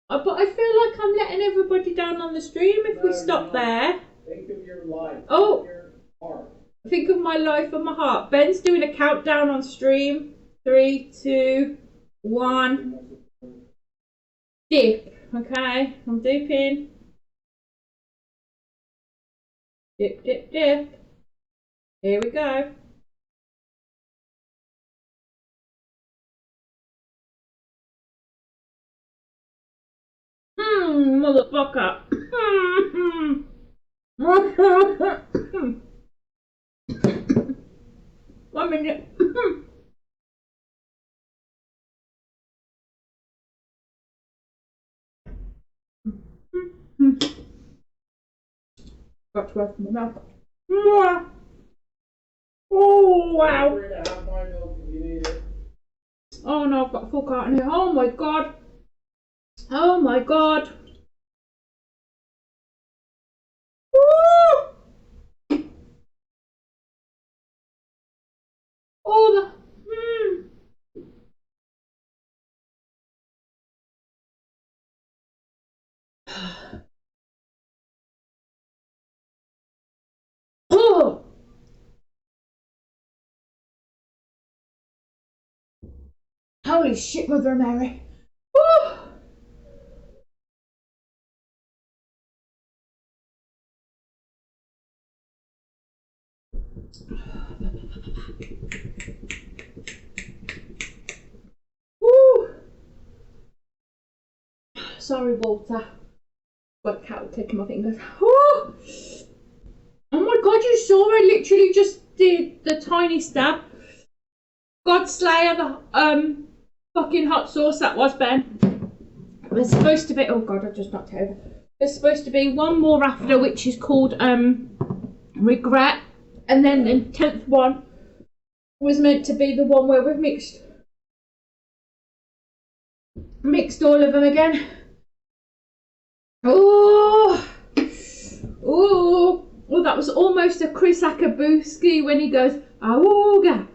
But I feel like I'm letting everybody down on the stream if we stop there. Think of your life. Oh. Your heart. Think of my life and my heart. Ben's doing a countdown on stream. 3, 2, 1. Dip. Okay, I'm dipping. Dip, dip, dip. Here we go. Motherfucker. 1 minute. Got 12 in my mouth. Oh, wow. Oh no, I've got a full carton here. Oh my god. Oh my god. Woo! Oh, the... Oh! Holy shit, Mother Mary. Woo! Woo! Sorry, Walter. Got a cat clicking my fingers. Woo! Oh my god, you saw I literally just did the tiny stab. God Slayer, the fucking hot sauce that was, Ben. There's supposed to be, oh god, I just knocked it over. There's supposed to be one more after, which is called Regret, and then the 10th one was meant to be the one where we've mixed all of them again. Oh, that was almost a Chris Akabuski when he goes, "Awooga."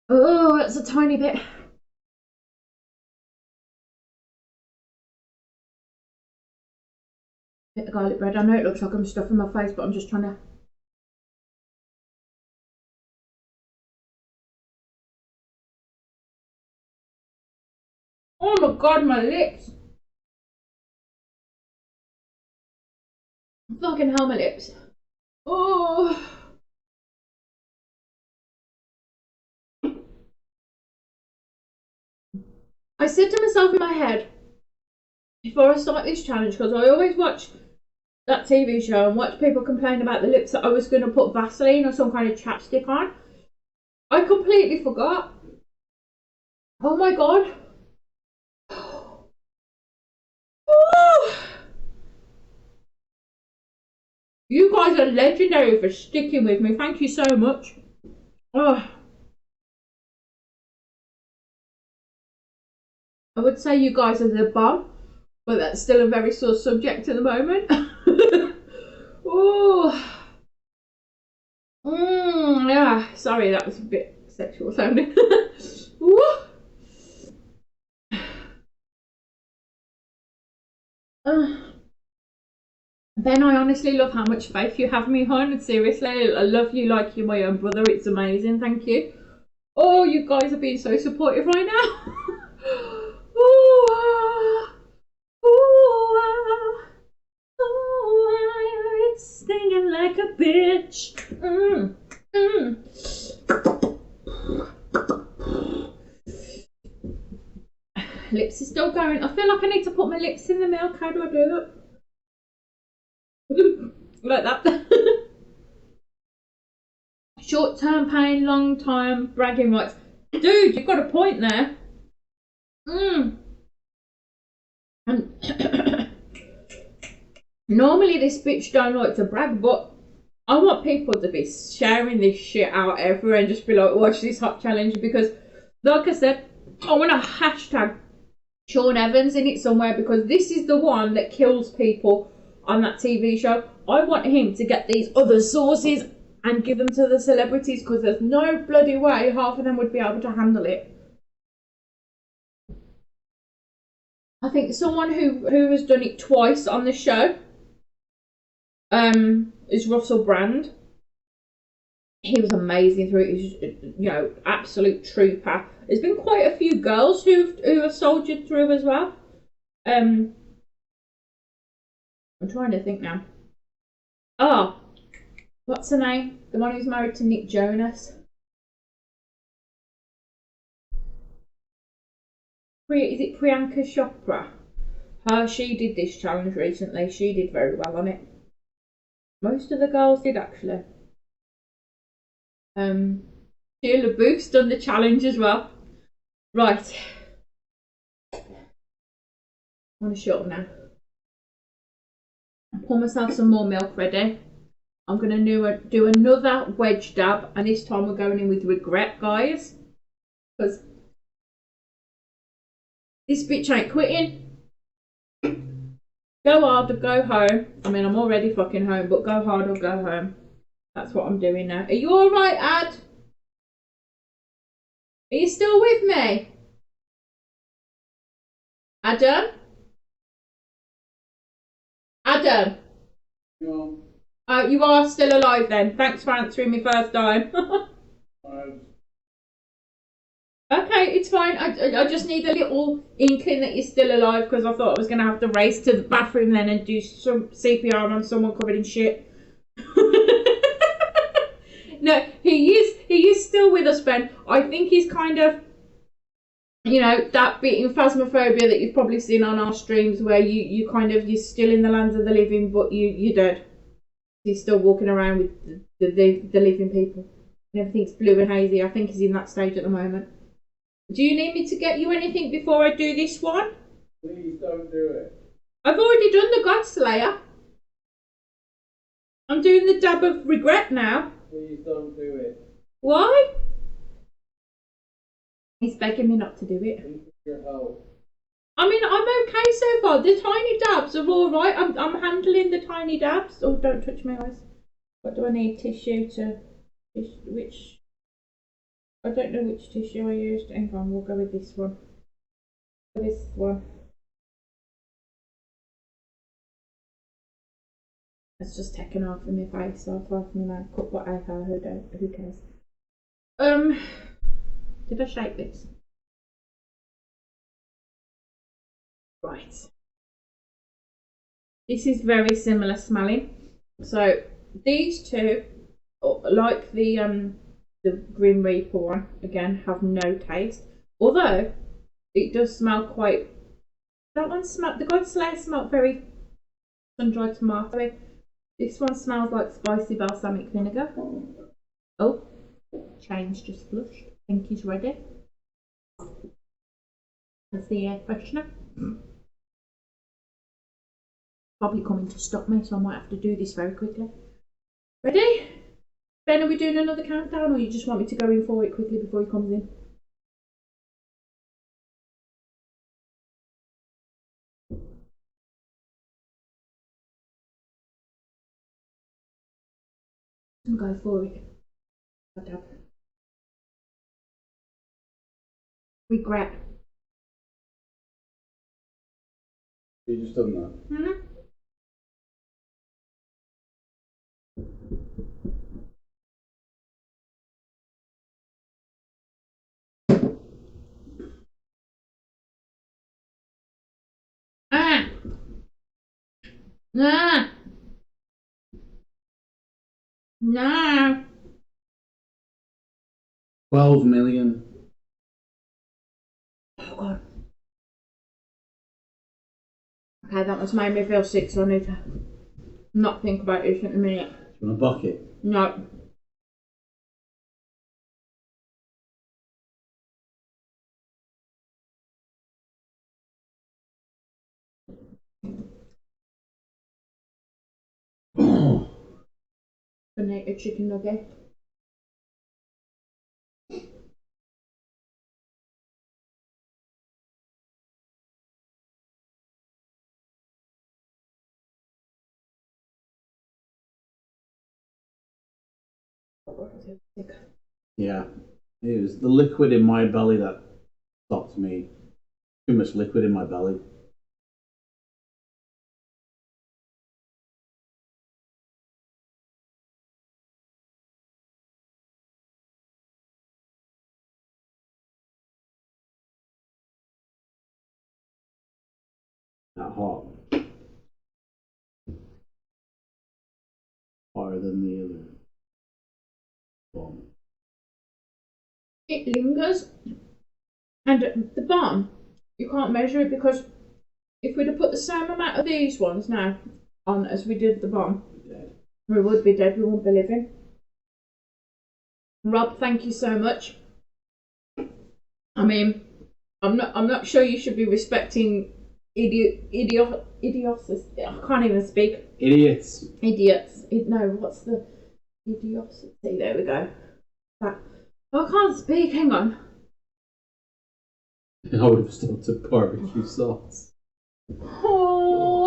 Oh, that's a tiny bit. Bit of garlic bread. I know it looks like I'm stuffing my face, but I'm just trying to. Oh my god, my lips! Fucking hell, my lips. Oh. I said to myself in my head, before I start this challenge, because I always watch that TV show and watch people complain about the lips, that I was going to put Vaseline or some kind of chapstick on. I completely forgot. Oh my god. Oh. You guys are legendary for sticking with me. Thank you so much. Oh. I would say you guys are the bomb, but that's still a very sore subject at the moment. Oh. Yeah. Sorry, that was a bit sexual sounding. Ben, I honestly love how much faith you have in me, hon. Seriously, I love you like you're my own brother. It's amazing. Thank you. Oh, you guys are being so supportive right now. It's stinging like a bitch. Lips is still going. I feel like I need to put my lips in the milk. How do I do that? Like that. Short-term pain, long-time bragging rights. Dude, you've got a point there. And normally this bitch don't like to brag, but I want people to be sharing this shit out everywhere and just be like, watch this hot challenge, because like I said, I want to hashtag Sean Evans in it somewhere, because this is the one that kills people on that TV show. I want him to get these other sources and give them to the celebrities, because there's no bloody way half of them would be able to handle it. I think someone who has done it twice on the show is Russell Brand. He was amazing through it. He's, absolute trooper. There's been quite a few girls who have soldiered through as well. I'm trying to think now. What's her name? The one who's married to Nick Jonas. Is it Priyanka Chopra? She did this challenge recently. She did very well on it. Most of the girls did, actually. Sheila Booth's done the challenge as well. Right. I want to shut up now. I'll pour myself some more milk ready. I'm going to do another wedge dab, and this time we're going in with regret, guys. Because this bitch ain't quitting. Go hard or go home. I mean, I'm already fucking home, but go hard or go home. That's what I'm doing now. Are you alright, Ad? Are you still with me? Adam? Adam? No. You are still alive then. Thanks for answering me first time. Okay, it's fine. I just need a little inkling that you're still alive, because I thought I was going to have to race to the bathroom then and do some CPR on someone covered in shit. No, he is still with us, Ben. I think he's kind of, that bit in Phasmophobia that you've probably seen on our streams, where you're still in the lands of the living, but you're dead. He's still walking around with the living people, and everything's blue and hazy. I think he's in that stage at the moment. Do you need me to get you anything before I do this one? Please don't do it. I've already done the God Slayer. I'm doing the dab of regret now. Please don't do it. Why? He's begging me not to do it. I mean, I'm okay so far. The tiny dabs are all right. I'm handling the tiny dabs. Oh, don't touch my eyes. What do I need? Tissue to... Which... I don't know which tissue I used. Hang on, we'll go with this one. This one. It's just taken off of my face, off of my mouth. Cut what I have, who cares? Did I shape this? Right. This is very similar smelling. So these two, like the Grim Reaper one, again have no taste. Although it does smell quite. That one smelled. The God Slayer smelled very sun-dried tomato. This one smells like spicy balsamic vinegar. Oh, change just flushed. I think he's ready. That's the air freshener. Probably coming to stop me, so I might have to do this very quickly. Ready? Ben, are we doing another countdown, or you just want me to go in for it quickly before he comes in? I'm going to go for it. Regret. You just done that? Mm-hmm. Ah! No! 12 million. Oh God. Okay, that was made me feel sick, so I need to not think about this in a minute. Do you want a bucket? No. Gonna eat a chicken nugget. Yeah. It was the liquid in my belly that stopped me. Too much liquid in my belly. Not hot. Hotter than the other bomb. It lingers, and the bomb, you can't measure it because if we'd have put the same amount of these ones now on as we did the bomb, we would be dead, we wouldn't be living. Rob, thank you so much. I mean, I'm not sure you should be respecting idiocracy. I can't even speak. Idiots. Idiots. No, what's the idiocracy? There we go. That. I can't speak. Hang on. I would have started barbecue sauce. Oh.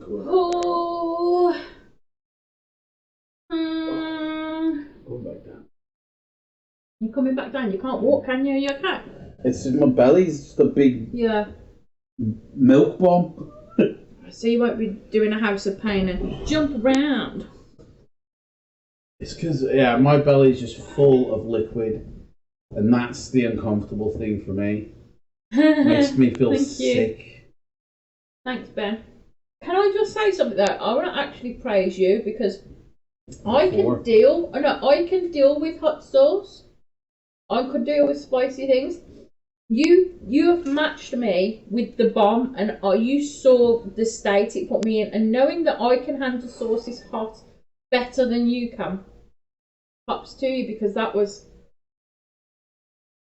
Oh. Go back down. You're coming back down. You can't walk, can you? You okay? It's just my belly's just a big milk bomb. So you won't be doing a house of pain and jump around. It's because, my belly's just full of liquid, and that's the uncomfortable thing for me. Makes me feel sick. Thanks, Ben. Can I just say something there? I want to actually praise you because I can deal with hot sauce. I could deal with spicy things. You have matched me with the bomb, and you saw the state it put me in, and knowing that I can handle sauces hot better than you can, props to you, because that was.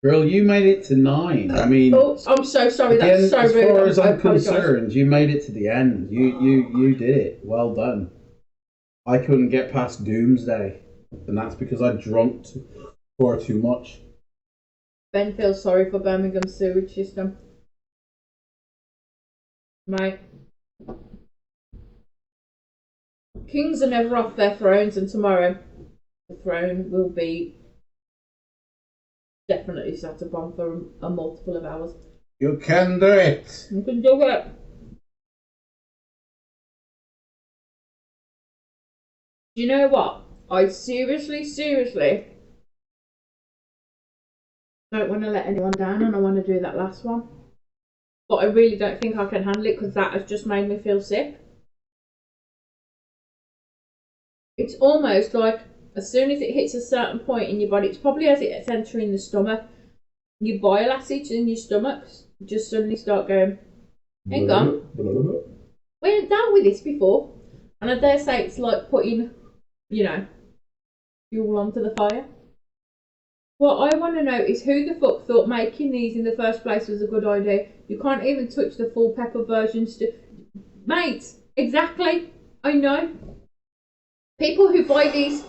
Girl, you made it to 9. I mean, I'm so sorry. That's so rude. As far as I'm concerned, you made it to the end. You did it. Well done. I couldn't get past Doomsday. and that's because I drunk far too much. Ben feels sorry for Birmingham's sewage system. Mate. Kings are never off their thrones, and tomorrow the throne will be definitely sat upon for a multiple of hours. You can do it. You can do it. Do you know what? I seriously don't want to let anyone down, and I want to do that last one. But I really don't think I can handle it because that has just made me feel sick. It's almost like as soon as it hits a certain point in your body, it's probably as it's entering the stomach, your bile acids in your stomach just suddenly start going, hang on, we haven't dealt with this before. And I dare say it's like putting, fuel onto the fire. What I want to know is who the fuck thought making these in the first place was a good idea. You can't even touch the full pepper versions. Mate, exactly. I know. People who buy these,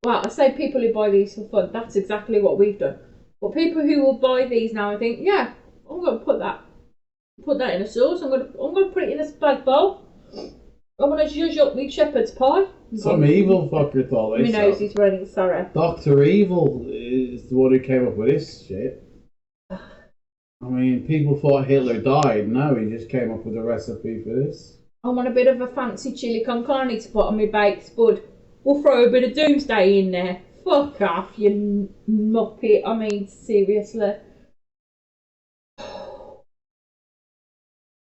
well, I say people who buy these for fun, that's exactly what we've done. But people who will buy these now and think, yeah, I'm going to put that in a sauce, I'm going to put it in a spag bowl. I'm going to zhuzh up my shepherd's pie. Some evil fucker thought this. My nose is running, sorry. Dr. Evil is the one who came up with this shit. I mean, people thought Hitler died. No, he just came up with a recipe for this. I want a bit of a fancy chili con carne to put on my baked spud. We'll throw a bit of Doomsday in there. Fuck off, you muppet. I mean, seriously.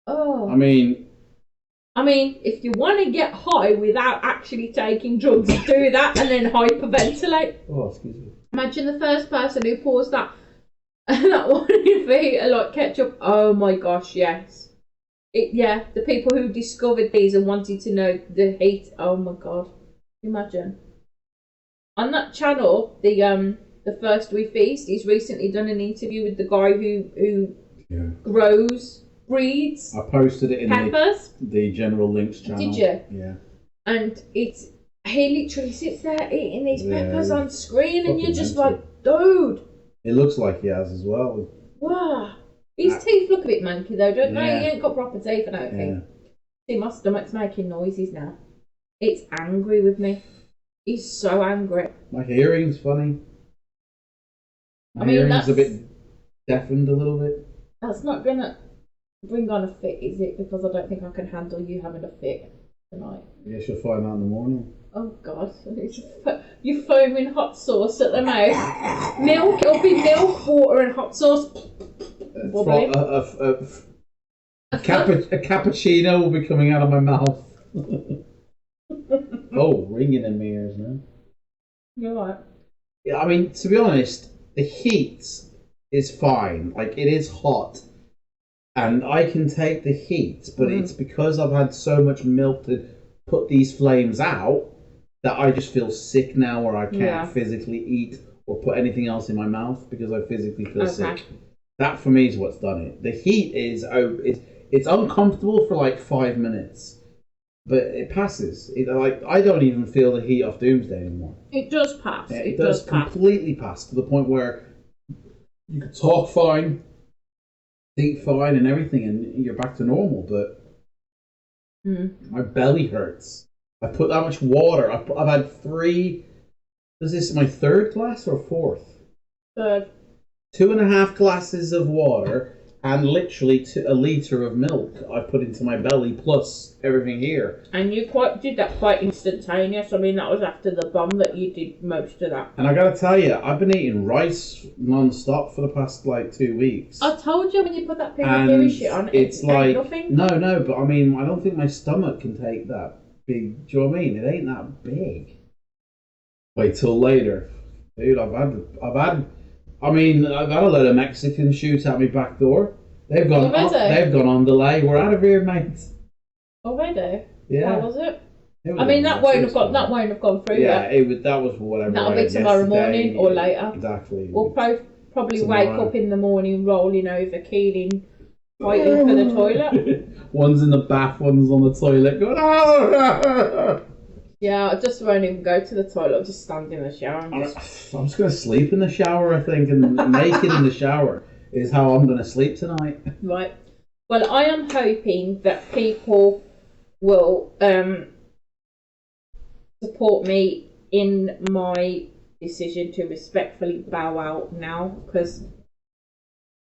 Oh. I mean, if you want to get high without actually taking drugs, do that and then hyperventilate. Oh, excuse me. Imagine the first person who pours that one in your feet like ketchup. Oh my gosh, yes. The people who discovered these and wanted to know the heat. Oh my god. Imagine. On that channel, the First We Feast, he's recently done an interview with the guy who breeds I posted it in peppers. the general links channel. Did you? Yeah. And he literally sits there eating these peppers on screen, and you're just mental. like, dude. It looks like he has as well. Wow. His teeth look a bit manky though, don't they? Yeah. He ain't got proper teeth, I don't think. See, my stomach's making noises now. It's angry with me. He's so angry. My hearing's funny. My hearing's a bit deafened a little bit. That's not gonna bring on a fit, is it? Because I don't think I can handle you having a fit tonight. I guess you'll find out in the morning. Oh God, you foaming hot sauce at the mouth. Milk, it'll be milk, water and hot sauce. A cappuccino will be coming out of my mouth. Oh, ringing in my ears now. You're right. Yeah, I mean, to be honest, the heat is fine. Like, it is hot. And I can take the heat, but it's because I've had so much milk to put these flames out that I just feel sick now, or I can't physically eat or put anything else in my mouth because I physically feel sick. That for me is what's done it. The heat is it's uncomfortable for like 5 minutes, but it passes. I don't even feel the heat of Doomsday anymore. It does pass. It does completely pass to the point where you can talk fine, think fine, and everything, and you're back to normal. But my belly hurts. I put that much water. I've had 3. Is this my 3rd glass or 4th? 3rd. 2.5 glasses of water and literally a litre of milk I put into my belly, plus everything here. And you did that quite instantaneous. I mean, that was after the bomb that you did most of that. And I gotta tell you, I've been eating rice non-stop for the past 2 weeks. I told you when you put that peri shit on, it's like nothing. No, but I mean, I don't think my stomach can take that big. Do you know what I mean? It ain't that big. Wait till later, dude. I've had a load of Mexicans shoot at me back door. They've gone on delay. We're out of here, mate. Already? Yeah. How was it? That won't have gone through yet. Yeah, that was whatever. That'll be tomorrow morning or later. Exactly. We'll probably wake up in the morning rolling over, keeling, fighting for the toilet. One's in the bath, one's on the toilet going, oh! Yeah, I just won't even go to the toilet. I'll just stand in the shower. And I'm just going to sleep in the shower, I think, and naked in the shower is how I'm going to sleep tonight. Right. Well, I am hoping that people will support me in my decision to respectfully bow out now, because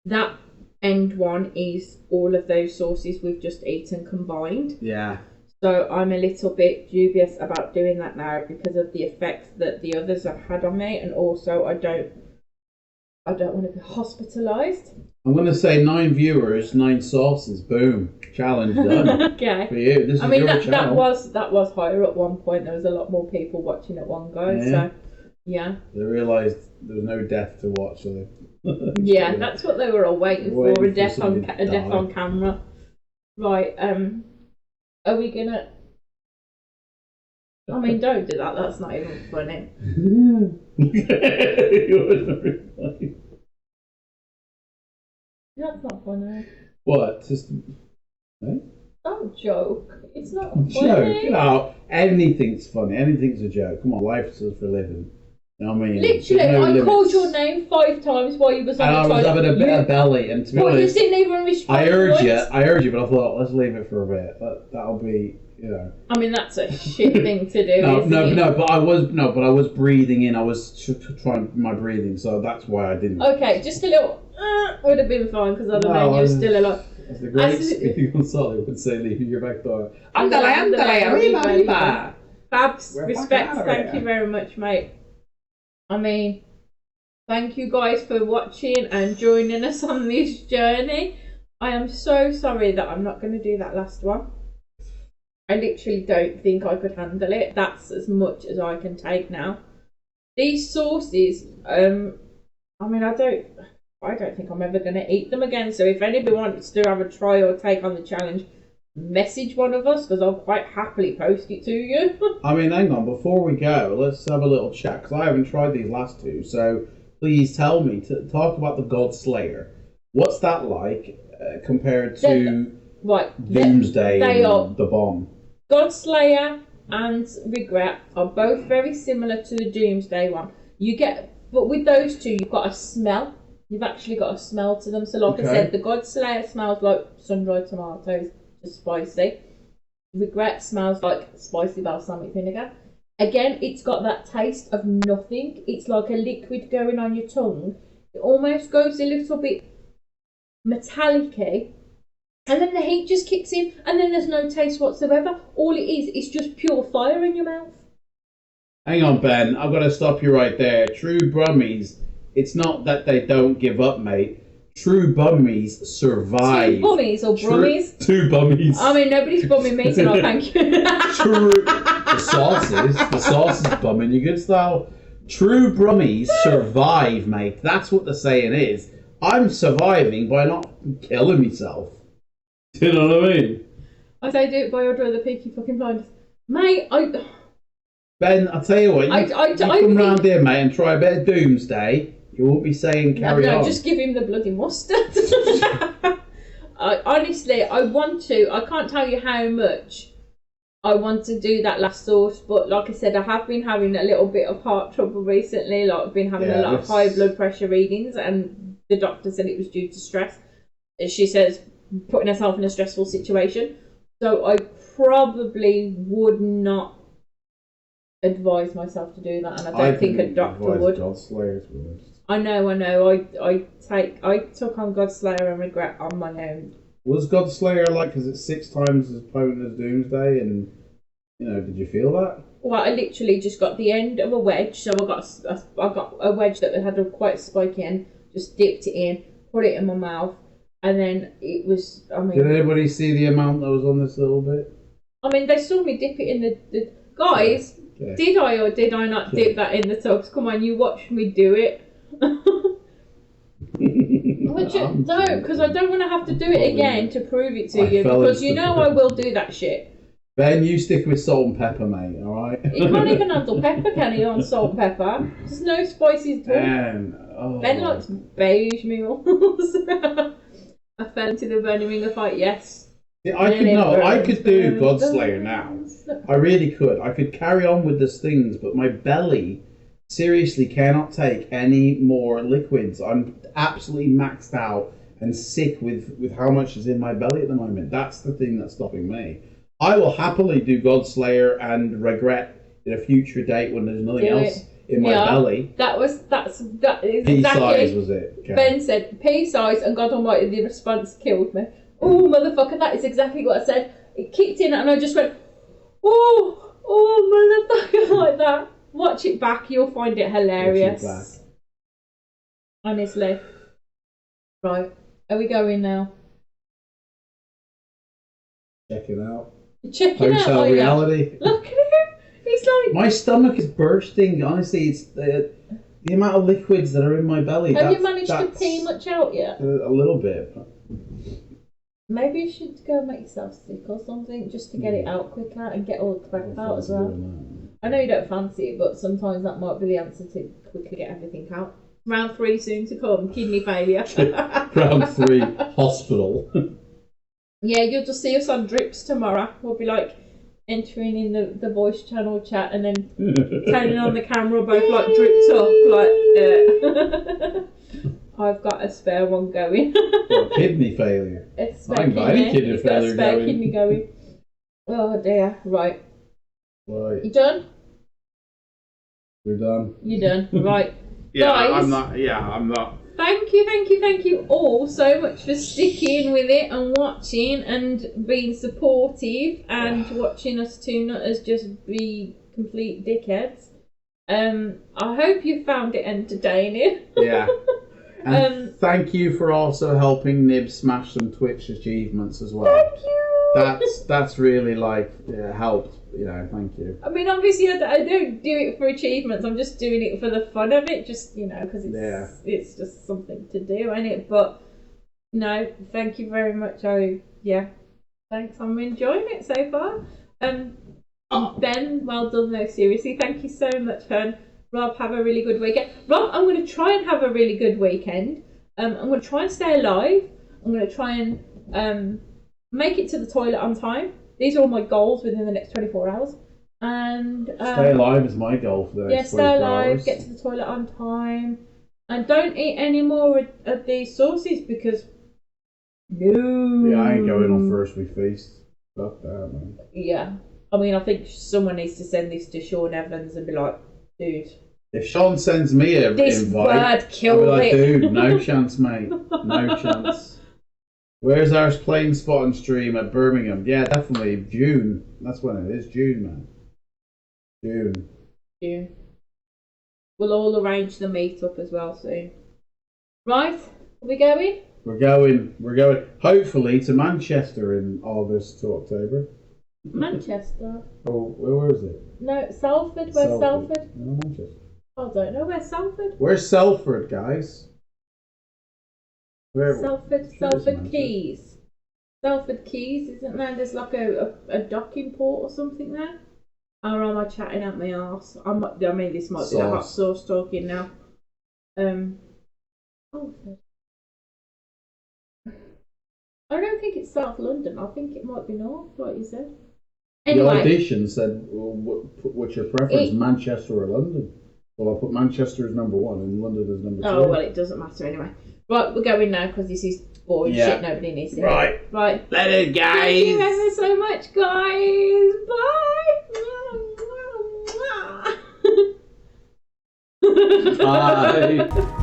that end one is all of those sauces we've just eaten combined. Yeah. So I'm a little bit dubious about doing that now because of the effects that the others have had on me, and also I don't want to be hospitalised. I'm going to say 9 viewers, 9 sauces. Boom. Challenge done. Okay. For you. This is your channel. that was higher at one point. There was a lot more people watching at one go. Yeah. So, yeah. They realised there was no death to watch, so they... Yeah, that's what they were all waiting for. A death on camera. Right. Are we gonna? I mean, don't do that. That's not even funny. That's not funny. What? Just... Eh? Don't joke. It's not Joke. funny. No, anything's funny. Anything's a joke. Come on, life's just for living. You know what I mean? Literally, I called your name 5 times while you was on the toilet. I was having a bit of belly, and to be honest, you didn't even respond. I urge you, but I thought, let's leave it for a bit. That'll be, you know. I mean, that's a shit thing to do. But I was breathing in. I was trying my breathing, so that's why I didn't. Okay, just a little would have been fine because other than you're still alive. As the great Speedy Gonzalez would say, leaving your back door. Andale, arriba. Babs, respect, thank you very much, mate. I mean, thank you guys for watching and joining us on this journey. I am so sorry that I'm not going to do that last one. I literally don't think I could handle it. That's as much as I can take now. These sauces, I mean, I don't think I'm ever going to eat them again. So if anybody wants to have a try or take on the challenge, message one of us because I'll quite happily post it to you. I mean, hang on, before we go, let's have a little chat because I haven't tried these last 2. So please tell me, talk about the God Slayer. What's that like compared to Doomsday and the bomb? God Slayer and Regret are both very similar to the Doomsday one. But with those 2, you've got a smell. You've actually got a smell to them. So like I said, the God Slayer smells like sun-dried tomatoes. Spicy. Regret smells like spicy balsamic vinegar. Again, it's got that taste of nothing. It's like a liquid going on your tongue. It almost goes a little bit metallic-y, and then the heat just kicks in, and then there's no taste whatsoever. All it is just pure fire in your mouth. Hang on, Ben. I've got to stop you right there. True Brummies, it's not that they don't give up, mate. True bummies survive. 2 bummies or brummies? 2 bummies. I mean, nobody's bumming me, so no thank you. True. The sauce is bumming you good style. True brummies survive, mate. That's what the saying is. I'm surviving by not killing myself. Do you know what I mean? I say do it by order of the Peaky fucking Blinders. Mate, Ben, I'll tyou what, you come round here, mate, and try a bit of Doomsday. You won't be saying carry on. No, just give him the bloody mustard. Honestly, I can't tell you how much I want to do that last sauce, but like I said, I have been having a little bit of heart trouble recently. Like I've been having a lot of high blood pressure readings, and the doctor said it was due to stress. She says putting herself in a stressful situation. So I probably would not advise myself to do that, and I don't think a doctor would. I know. I took on God Slayer and Regret on my own. Was God Slayer like? Because it's 6 times as potent as Doomsday, and did you feel that? Well, I literally just got the end of a wedge, so I got a wedge that had a quite spiky end. Just dipped it in, put it in my mouth, and then it was. I mean, did anybody see the amount that was on this little bit? I mean, they saw me dip it in the guys. Okay. Did I or did I not dip that in the tubs? Come on, you watched me do it. No, because I don't want to have to do it again to prove it to you, because I will do that shit. Ben, you stick with salt and pepper, mate, alright? He can't even handle pepper, can he, on salt and pepper? There's no spices at all. Ben likes beige meals. I fell into the burning ring of fight, yes. Yeah, I could do God Slayer now. I really could. I could carry on with these things, but my belly seriously cannot take any more liquids. I'm absolutely maxed out and sick with how much is in my belly at the moment. That's the thing that's stopping me. I will happily do Godslayer and Regret in a future date when there's nothing else in my belly. That is Pea size was it? Okay. Ben said pea size, and God Almighty, the response killed me. Oh motherfucker, that is exactly what I said. It kicked in, and I just went, oh motherfucker, like that. Watch it back, you'll find it hilarious. Watch it back. Honestly. Right, are we going now? Check it out. Check it out. Hotel reality. Look at him. He's like... My stomach is bursting. Honestly, it's the amount of liquids that are in my belly. Have you managed to pee much out yet? A little bit. Maybe you should go make yourself sick or something just to get it out quicker and get all the crap out as well. I know you don't fancy it, but sometimes that might be the answer to quickly get everything out. Round 3 soon to come. Kidney failure. Round 3, hospital. Yeah, you'll just see us on drips tomorrow. We'll be like entering in the voice channel chat and then turning on the camera both like dripped up. I've got a spare one going. Kidney failure. It's spare kidney going. Oh dear. Right. You done? We're done. You're done. Right. Yeah, Guys, I'm not. Thank you all so much for sticking with it and watching and being supportive and watching us two nutters just be complete dickheads. I hope you found it entertaining. Yeah. And thank you for also helping Nib smash some Twitch achievements as well. Thank you. That's really helped. Thank you. I mean, obviously, I don't do it for achievements. I'm just doing it for the fun of it, just because it's just something to do, ain't it? But no, thank you very much. Thanks. I'm enjoying it so far. Ben, well done though. Seriously, thank you so much, Hen. Rob, have a really good weekend. Rob, I'm going to try and have a really good weekend. I'm going to try and stay alive. I'm going to try and make it to the toilet on time. These are all my goals within the next 24 hours. And stay alive is my goal for the next 24 stay alive, hours. Get to the toilet on time. And don't eat any more of these sauces because... No. Yeah, I ain't going on first week feast. Fuck that, man. Yeah. I mean, I think someone needs to send this to Sean Evans and be like, dude... If Sean sends me an this invite, bird killed I'll be like, it. dude, no chance, mate. No chance. Where's our playing spot and stream at Birmingham? Yeah, definitely. June. That's when it is. June, man. June. We'll all arrange the meet-up as well soon. Right? Are we going? We're going. Hopefully to Manchester in August to October. Manchester? Oh, where is it? No, Salford. Where's Salford? No, Manchester. I don't know. Where's Salford? Where's Salford, guys? Salford Keys. Salford Keys, isn't there? There's like a docking port or something there. Or am I chatting out my arse? This might be the hot sauce talking now. I don't think it's South London. I think it might be North, like you said. Anyway, the audition said, what's your preference, Manchester or London? Well, I'll put Manchester as number 1 and London as number 2. Oh, well, it doesn't matter anyway. Right, we're going now because this is boring shit nobody needs to hear. Right. Let it, guys. Thank you ever so much, guys. Bye. Bye.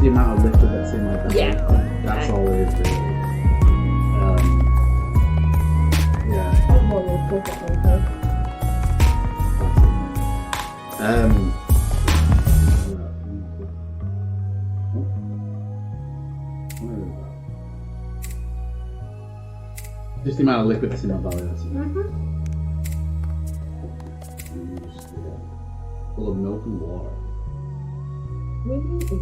The amount of liquid that's in my belly. Yeah. That's all it is, really. Just the amount of liquid that's in my belly, that's it. Full of milk and water. Really?